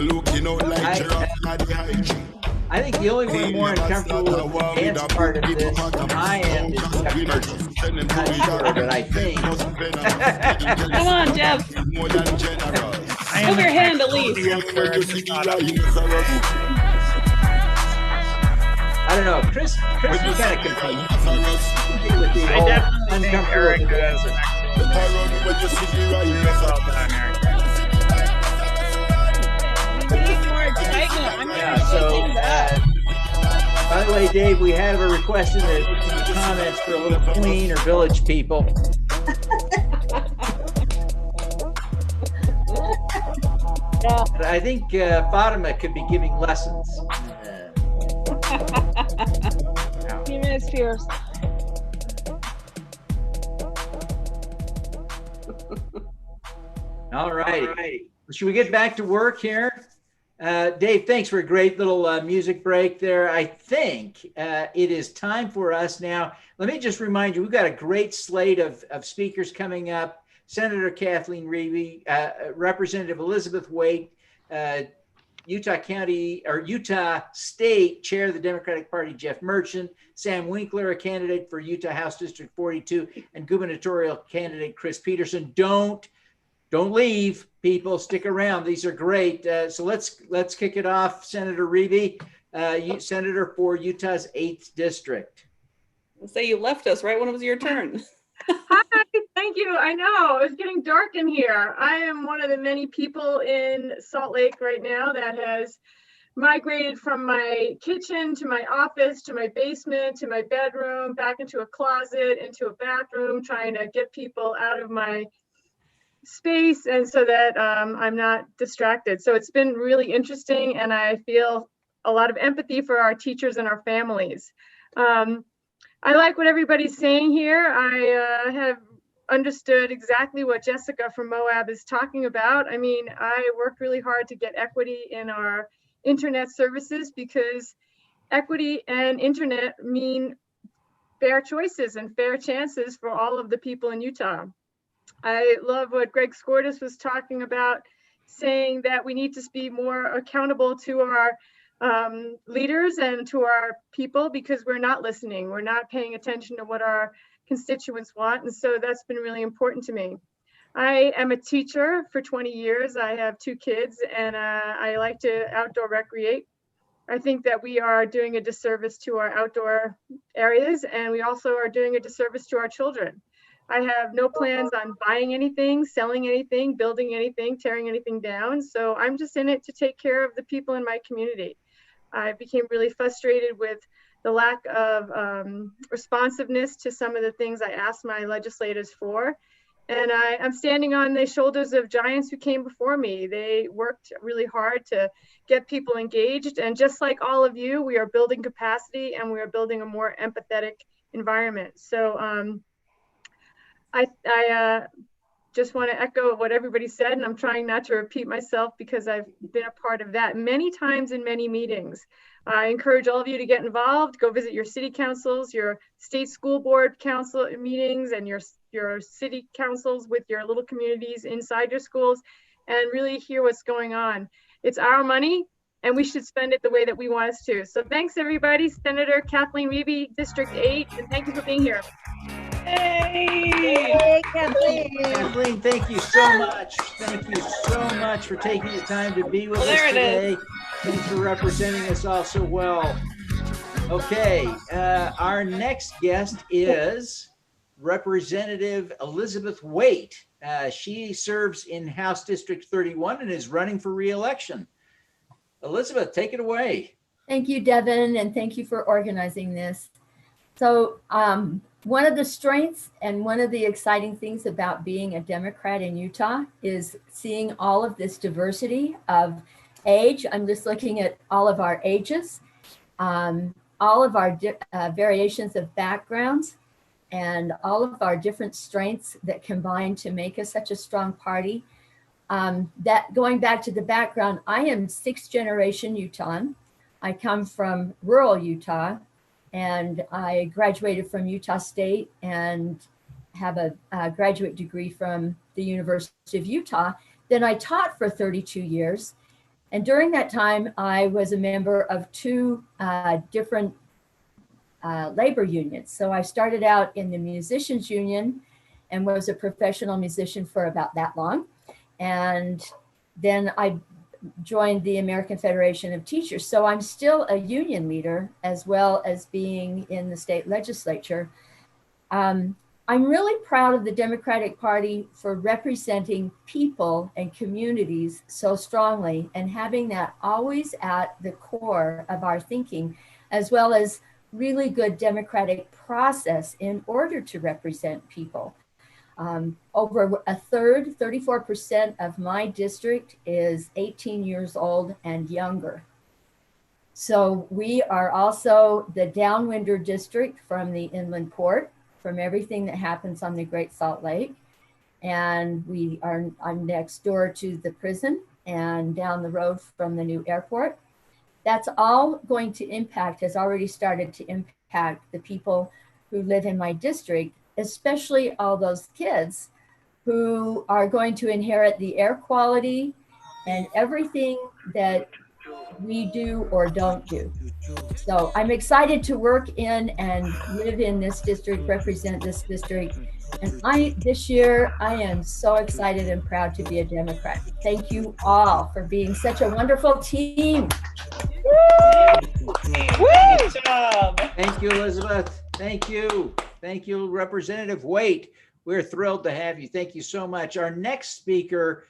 think the only one more uncomfortable with the dance part of this on my end is Jeff Merchant. I'm not sure, but I think. Come on, Jeff. Move your hand at least. I don't know, Chris is kind of confused. I definitely think Erica is an Yeah, so, by the way, Dave, we have a request in the comments for a little Queen or Village people. But I think Fatima could be giving lessons. Few minutes, Pierce. All right. Should we get back to work here? Dave, thanks for a great little music break there. I think it is time for us now. Let me just remind you, we've got a great slate of speakers coming up. Senator Kathleen Reeve, Representative Elizabeth Waite, Utah County or Utah State Chair of the Democratic Party, Jeff Merchant, Sam Winkler, a candidate for Utah House District 42, and gubernatorial candidate Chris Peterson. Don't leave, people. Stick around. These are great. So let's kick it off. Senator Reeve, Senator for Utah's 8th District. Say you left us right when it was your turn. Hi, thank you. I know it's getting dark in here. I am one of the many people in Salt Lake right now that has migrated from my kitchen to my office to my basement to my bedroom, back into a closet, into a bathroom, trying to get people out of my space and so that I'm not distracted. So it's been really interesting, and I feel a lot of empathy for our teachers and our families. I like what everybody's saying here. I have understood exactly what Jessica from Moab is talking about. I mean, I worked really hard to get equity in our internet services because equity and internet mean fair choices and fair chances for all of the people in Utah. I love what Greg Skordas was talking about, saying that we need to be more accountable to our leaders and to our people because we're not listening. We're not paying attention to what our constituents want. And so that's been really important to me. I am a teacher for 20 years. I have 2 kids and I like to outdoor recreate. I think that we are doing a disservice to our outdoor areas, and we also are doing a disservice to our children. I have no plans on buying anything, selling anything, building anything, tearing anything down. So I'm just in it to take care of the people in my community. I became really frustrated with the lack of responsiveness to some of the things I asked my legislators for. And I'm standing on the shoulders of giants who came before me. They worked really hard to get people engaged. And just like all of you, we are building capacity and we are building a more empathetic environment. So I just want to echo what everybody said, and I'm trying not to repeat myself because I've been a part of that many times in many meetings. I encourage all of you to get involved, go visit your city councils, your state school board council meetings, and your city councils with your little communities inside your schools, and really hear what's going on. It's our money, and we should spend it the way that we want us to. So thanks, everybody. Senator Kathleen Reeve, District 8, and thank you for being here. Hey, Kathleen. Kathleen, thank you so much. Thank you so much for taking the time to be with us today. Thanks for representing us all so well. Okay, our next guest is Representative Elizabeth Waite. She serves in House District 31 and is running for re-election. Elizabeth, take it away. Thank you, Devin, and thank you for organizing this. So one of the strengths and one of the exciting things about being a Democrat in Utah is seeing all of this diversity of age. I'm just looking at all of our ages, all of our variations of backgrounds, and all of our different strengths that combine to make us such a strong party. That going back to the background, I am 6th generation Utahn. I come from rural Utah, and I graduated from Utah State and have a graduate degree from the University of Utah. Then I taught for 32 years. And during that time, I was a member of two different labor unions. So I started out in the musicians union and was a professional musician for about that long. And then I joined the American Federation of Teachers. So I'm still a union leader as well as being in the state legislature. I'm really proud of the Democratic Party for representing people and communities so strongly and having that always at the core of our thinking, as well as really good democratic process in order to represent people. Over a third, 34% of my district is 18 years old and younger. So we are also the downwinder district from the inland port, from everything that happens on the Great Salt Lake. And I'm next door to the prison and down the road from the new airport. That's all going to impact, has already started to impact the people who live in my district, especially all those kids who are going to inherit the air quality and everything that we do or don't do. So I'm excited to work in and live in this district, represent this district. And this year, I am so excited and proud to be a Democrat. Thank you all for being such a wonderful team. Good job. Thank you, Elizabeth. Thank you. Thank you, Representative Waite. We're thrilled to have you. Thank you so much. Our next speaker,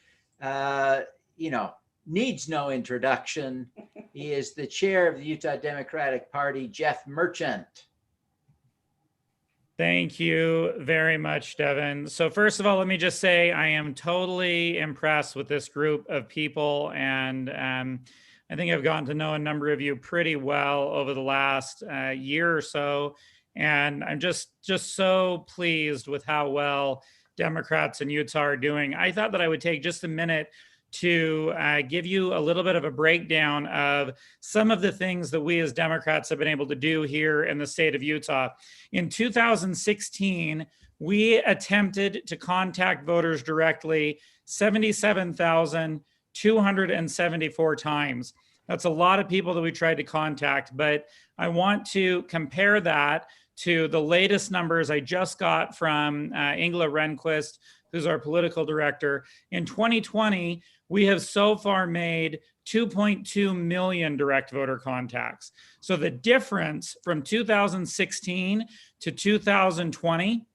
needs no introduction. He is the chair of the Utah Democratic Party, Jeff Merchant. Thank you very much, Devin. So first of all, let me just say I am totally impressed with this group of people, and I think I've gotten to know a number of you pretty well over the last year or so, and I'm just so pleased with how well Democrats in Utah are doing. I thought that I would take just a minute to give you a little bit of a breakdown of some of the things that we as Democrats have been able to do here in the state of Utah. In 2016, we attempted to contact voters directly 77,274 times. That's a lot of people that we tried to contact, but I want to compare that to the latest numbers I just got from Ingela Rehnquist, who's our political director. In 2020, we have so far made 2.2 million direct voter contacts. So the difference from 2016 to 2020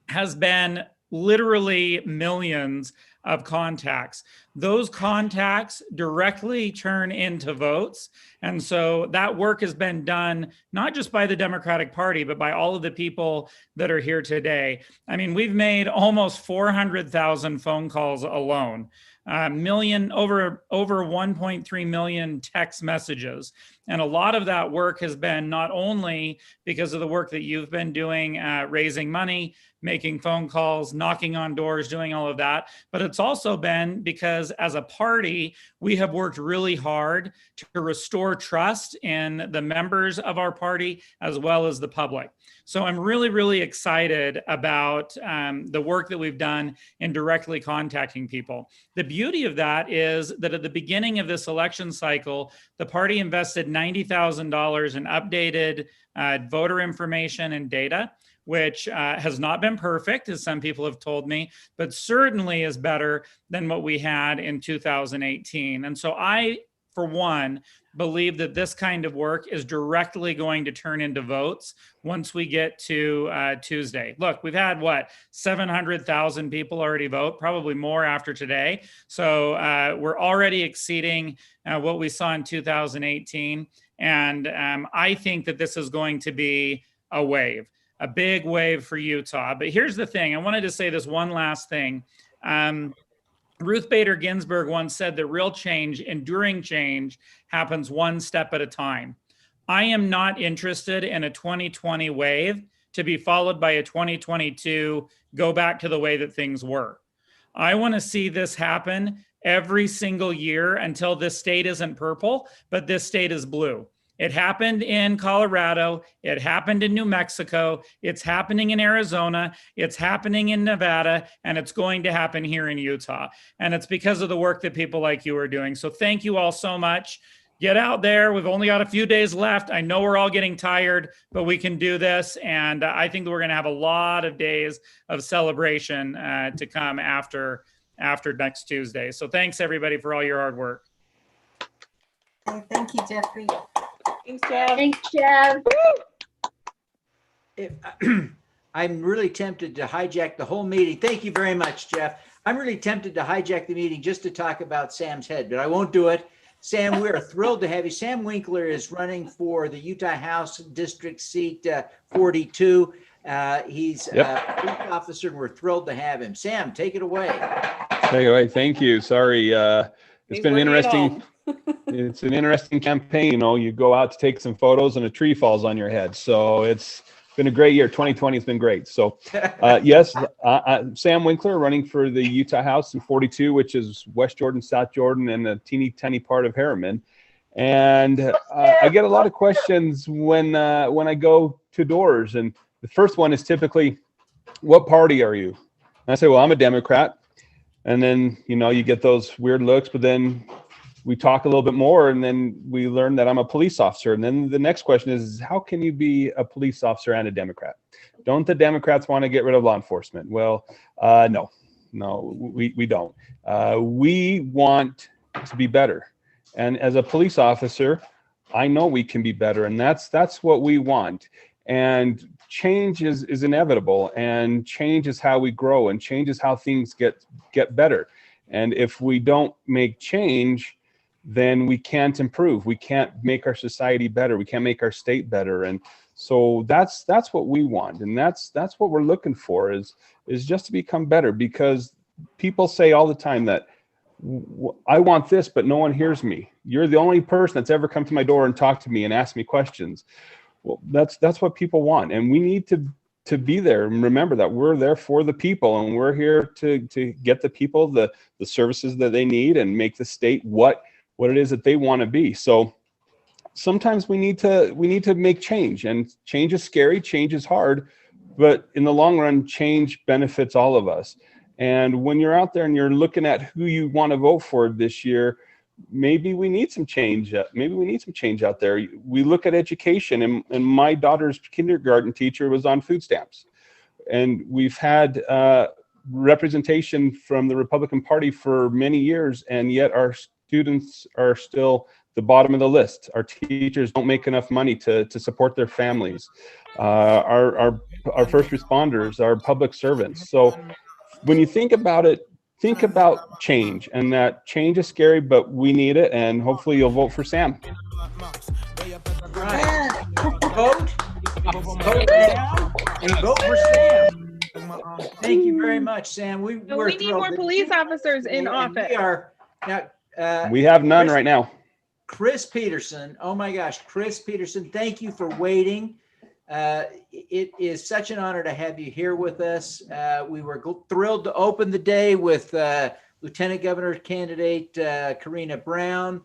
has been literally millions of contacts. Those contacts directly turn into votes. And so that work has been done not just by the Democratic Party, but by all of the people that are here today. I mean, we've made almost 400,000 phone calls alone. Over 1.3 million text messages. And a lot of that work has been not only because of the work that you've been doing, raising money, making phone calls, knocking on doors, doing all of that, but it's also been because as a party, we have worked really hard to restore trust in the members of our party as well as the public. So I'm really, really excited about the work that we've done in directly contacting people. The beauty of that is that at the beginning of this election cycle, the party invested $90,000 in updated voter information and data, which has not been perfect, as some people have told me, but certainly is better than what we had in 2018. And so I, for one, believe that this kind of work is directly going to turn into votes once we get to Tuesday. Look, we've had, 700,000 people already vote, probably more after today. So we're already exceeding what we saw in 2018. And I think that this is going to be a wave, a big wave for Utah. But here's the thing. I wanted to say this one last thing. Ruth Bader Ginsburg once said that real change, enduring change, happens one step at a time. I am not interested in a 2020 wave to be followed by a 2022 go back to the way that things were. I want to see this happen every single year until this state isn't purple, but this state is blue. It happened in Colorado. It happened in New Mexico. It's happening in Arizona. It's happening in Nevada. And it's going to happen here in Utah. And it's because of the work that people like you are doing. So thank you all so much. Get out there. We've only got a few days left. I know we're all getting tired, but we can do this. And I think that we're going to have a lot of days of celebration to come after next Tuesday. So thanks everybody for all your hard work. Thank you, Jeffrey. Thanks, Jeff. Thanks, Jeff. I'm really tempted to hijack the whole meeting. Thank you very much, Jeff. I'm really tempted to hijack the meeting just to talk about Sam's head, but I won't do it. Sam, we are thrilled to have you. Sam Winkler is running for the Utah House District Seat 42. He's a police officer, and we're thrilled to have him. Sam, take it away. Anyway, thank you. Sorry, it's been an interesting. It's an interesting campaign. You know, you go out to take some photos and a tree falls on your head. So it's been a great year. 2020 has been great. So yes, Sam Winkler running for the Utah House in 42, which is West Jordan, South Jordan, and a teeny tiny part of Harriman. And I get a lot of questions when I go to doors. And the first one is typically, what party are you? And I say, well, I'm a Democrat. And then, you know, you get those weird looks, but then we talk a little bit more, and then we learn that I'm a police officer. And then the next question is, how can you be a police officer and a Democrat? Don't the Democrats want to get rid of law enforcement? Well, no, we don't. We want to be better. And as a police officer, I know we can be better, and that's what we want. And change is inevitable, and change is how we grow, and change is how things get better. And if we don't make change, then we can't improve. We can't make our society better. We can't make our state better. And so that's what we want. And that's what we're looking for is just to become better, because people say all the time that I want this, but no one hears me. You're the only person that's ever come to my door and talked to me and asked me questions. Well, that's what people want. And we need to be there and remember that we're there for the people, and we're here to get the people the services that they need and make the state what it is that they want to be. So sometimes we need to make change, and change is scary, change is hard, but in the long run, change benefits all of us. And when you're out there and you're looking at who you want to vote for this year, maybe we need some change. Maybe we need some change out there. We look at education, and my daughter's kindergarten teacher was on food stamps. And we've had representation from the Republican Party for many years, and yet our students are still the bottom of the list. Our teachers don't make enough money to support their families. Our first responders, our public servants. So when you think about it, think about change, and that change is scary, but we need it, and hopefully you'll vote for Sam. Right. Vote now and vote for Sam. Thank you very much, Sam. We need more police officers in office. We are now. We have none right now. Chris Peterson. Oh my gosh, Chris Peterson. Thank you for waiting. It is such an honor to have you here with us. We were thrilled to open the day with Lieutenant Governor candidate Karina Brown.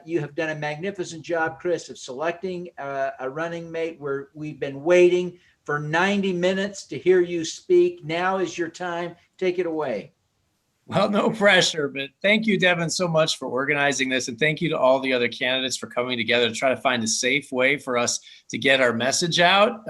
You have done a magnificent job, Chris, of selecting a running mate. We've been waiting for 90 minutes to hear you speak. Now is your time. Take it away. Well, no pressure, but thank you, Devin, so much for organizing this. And thank you to all the other candidates for coming together to try to find a safe way for us to get our message out.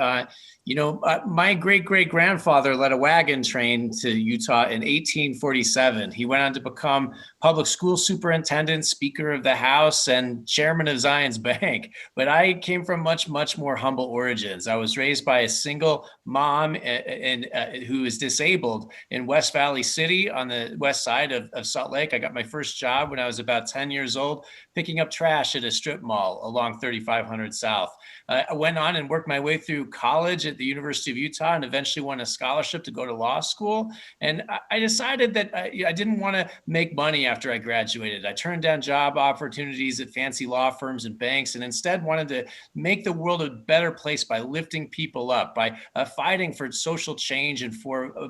My great-great-grandfather led a wagon train to Utah in 1847. He went on to become public school superintendent, Speaker of the House, and chairman of Zions Bank. But I came from much, much more humble origins. I was raised by a single mom who is disabled in West Valley City on the west side of Salt Lake. I got my first job when I was about 10 years old, picking up trash at a strip mall along 3500 South. I went on and worked my way through college at at the University of Utah and eventually won a scholarship to go to law school. And I decided that I didn't want to make money after I graduated. I turned down job opportunities at fancy law firms and banks, and instead wanted to make the world a better place by lifting people up, by fighting for social change, and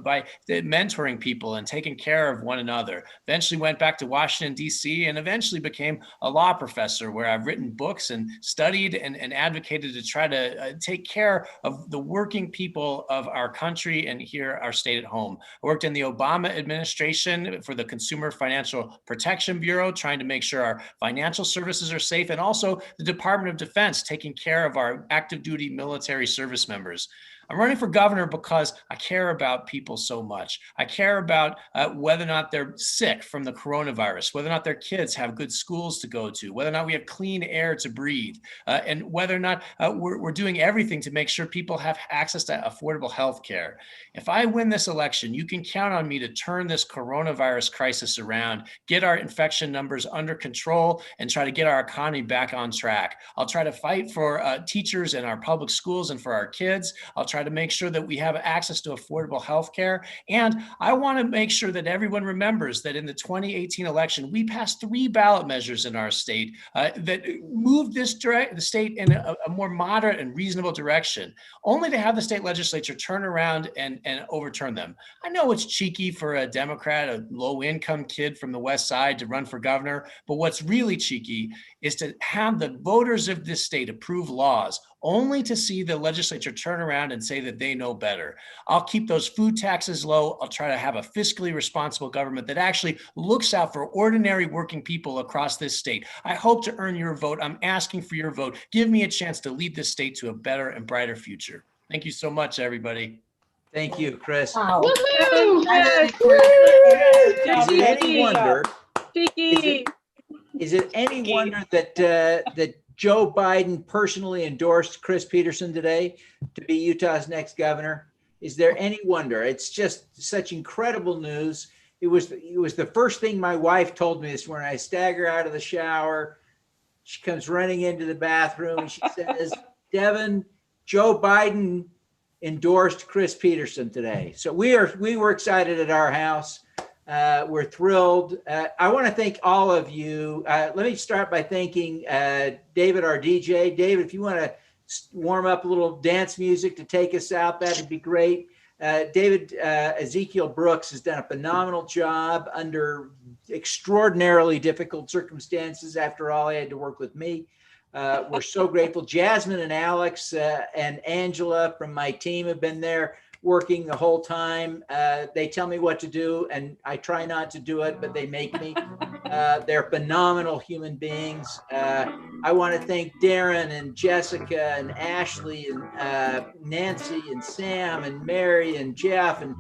by mentoring people and taking care of one another. Eventually went back to Washington, D.C., and eventually became a law professor, where I've written books and studied and advocated to try to take care of the working people of our country and here our state at home. I worked in the Obama administration for the Consumer Financial Protection Bureau, trying to make sure our financial services are safe, and also the Department of Defense, taking care of our active duty military service members. I'm running for governor because I care about people so much. I care about whether or not they're sick from the coronavirus, whether or not their kids have good schools to go to, whether or not we have clean air to breathe, and whether or not we're doing everything to make sure people have access to affordable health care. If I win this election, you can count on me to turn this coronavirus crisis around, get our infection numbers under control, and try to get our economy back on track. I'll try to fight for teachers in our public schools and for our kids. I'll try to make sure that we have access to affordable health care. And I want to make sure that everyone remembers that in the 2018 election, we passed 3 ballot measures in our state that moved the state in a more moderate and reasonable direction, only to have the state legislature turn around and overturn them. I know it's cheeky for a Democrat, a low-income kid from the West Side, to run for governor, but what's really cheeky is to have the voters of this state approve laws only to see the legislature turn around and say that they know better. I'll keep those food taxes low. I'll try to have a fiscally responsible government that actually looks out for ordinary working people across this state. I hope to earn your vote. I'm asking for your vote. Give me a chance to lead this state to a better and brighter future. Thank you so much, everybody. Thank you, Chris. Wow. Woohoo! Is it any wonder? Is it any wonder that that Joe Biden personally endorsed Chris Peterson today to be Utah's next governor? Is there any wonder? It's just such incredible news. It was the first thing my wife told me this morning. I stagger out of the shower. She comes running into the bathroom and she says, "Devin, Joe Biden endorsed Chris Peterson today." So we were excited at our house. We're thrilled. I want to thank all of you. Let me start by thanking David, our DJ. David, if you want to warm up a little dance music to take us out, that'd be great. David, Ezekiel Brooks has done a phenomenal job under extraordinarily difficult circumstances. After all, he had to work with me. We're so grateful. Jasmine and Alex and Angela from my team have been there working the whole time. They tell me what to do and I try not to do it, but they make me. They're phenomenal human beings. I want to thank Darren and Jessica and Ashley and Nancy and Sam and Mary and Jeff and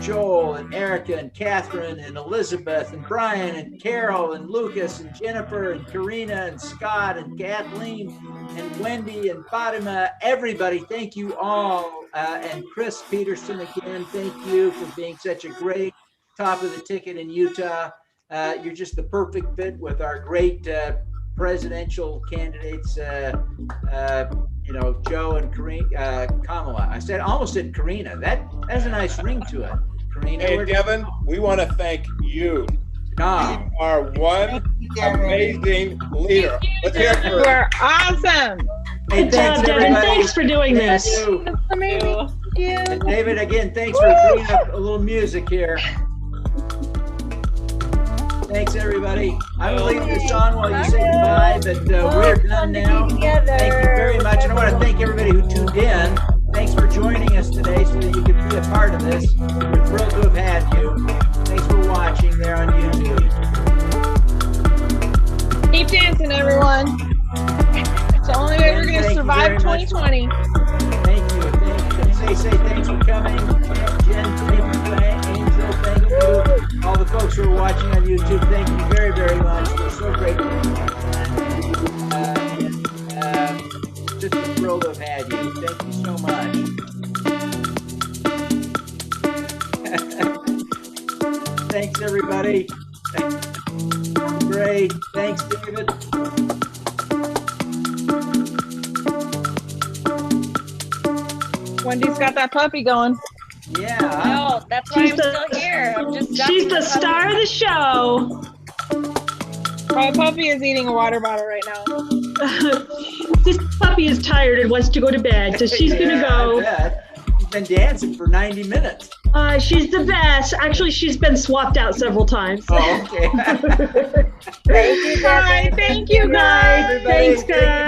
Joel and Erica and Catherine and Elizabeth and Brian and Carol and Lucas and Jennifer and Karina and Scott and Kathleen and Wendy and Fatima. Everybody, thank you all. And Chris Peterson, again, thank you for being such a great top of the ticket in Utah. You're just the perfect fit with our great presidential candidates, Joe and Kamala. I almost said Karina. That has a nice ring to it. Karina. Hey, Devin, we want to thank you. You are one amazing leader. Let's hear it for We're awesome. Hey, Good job, Devin. Thanks for doing this. Amazing. And David, again, thanks for bringing up a little music here. Thanks, everybody. I'm going to leave this on while you say goodbye, but we're done now. Thank you very much. And I want to thank everybody who tuned in. Thanks for joining us today so that you could be a part of this. We're thrilled to have had you. Thanks for watching there on YouTube. Keep dancing, everyone. It's the only way we're going to survive 2020. Thank you. Say thanks for coming. Jen, thank you. Angel, thank you. All the folks who are watching on YouTube, thank you very, very much. We're so grateful. Just thrilled to have had you. Thank you so much. Thanks, everybody. Great. Thanks, David. Wendy's got that puppy going. Yeah. No, that's why I'm still here. I'm just She's the star of the show. My puppy is eating a water bottle right now. This puppy is tired and wants to go to bed, so she's gonna go. I bet. She's been dancing for 90 minutes. She's the best. Actually, she's been swapped out several times. Oh, okay. Thank you, Devin. Thank you, guys. Everybody. Thanks, guys.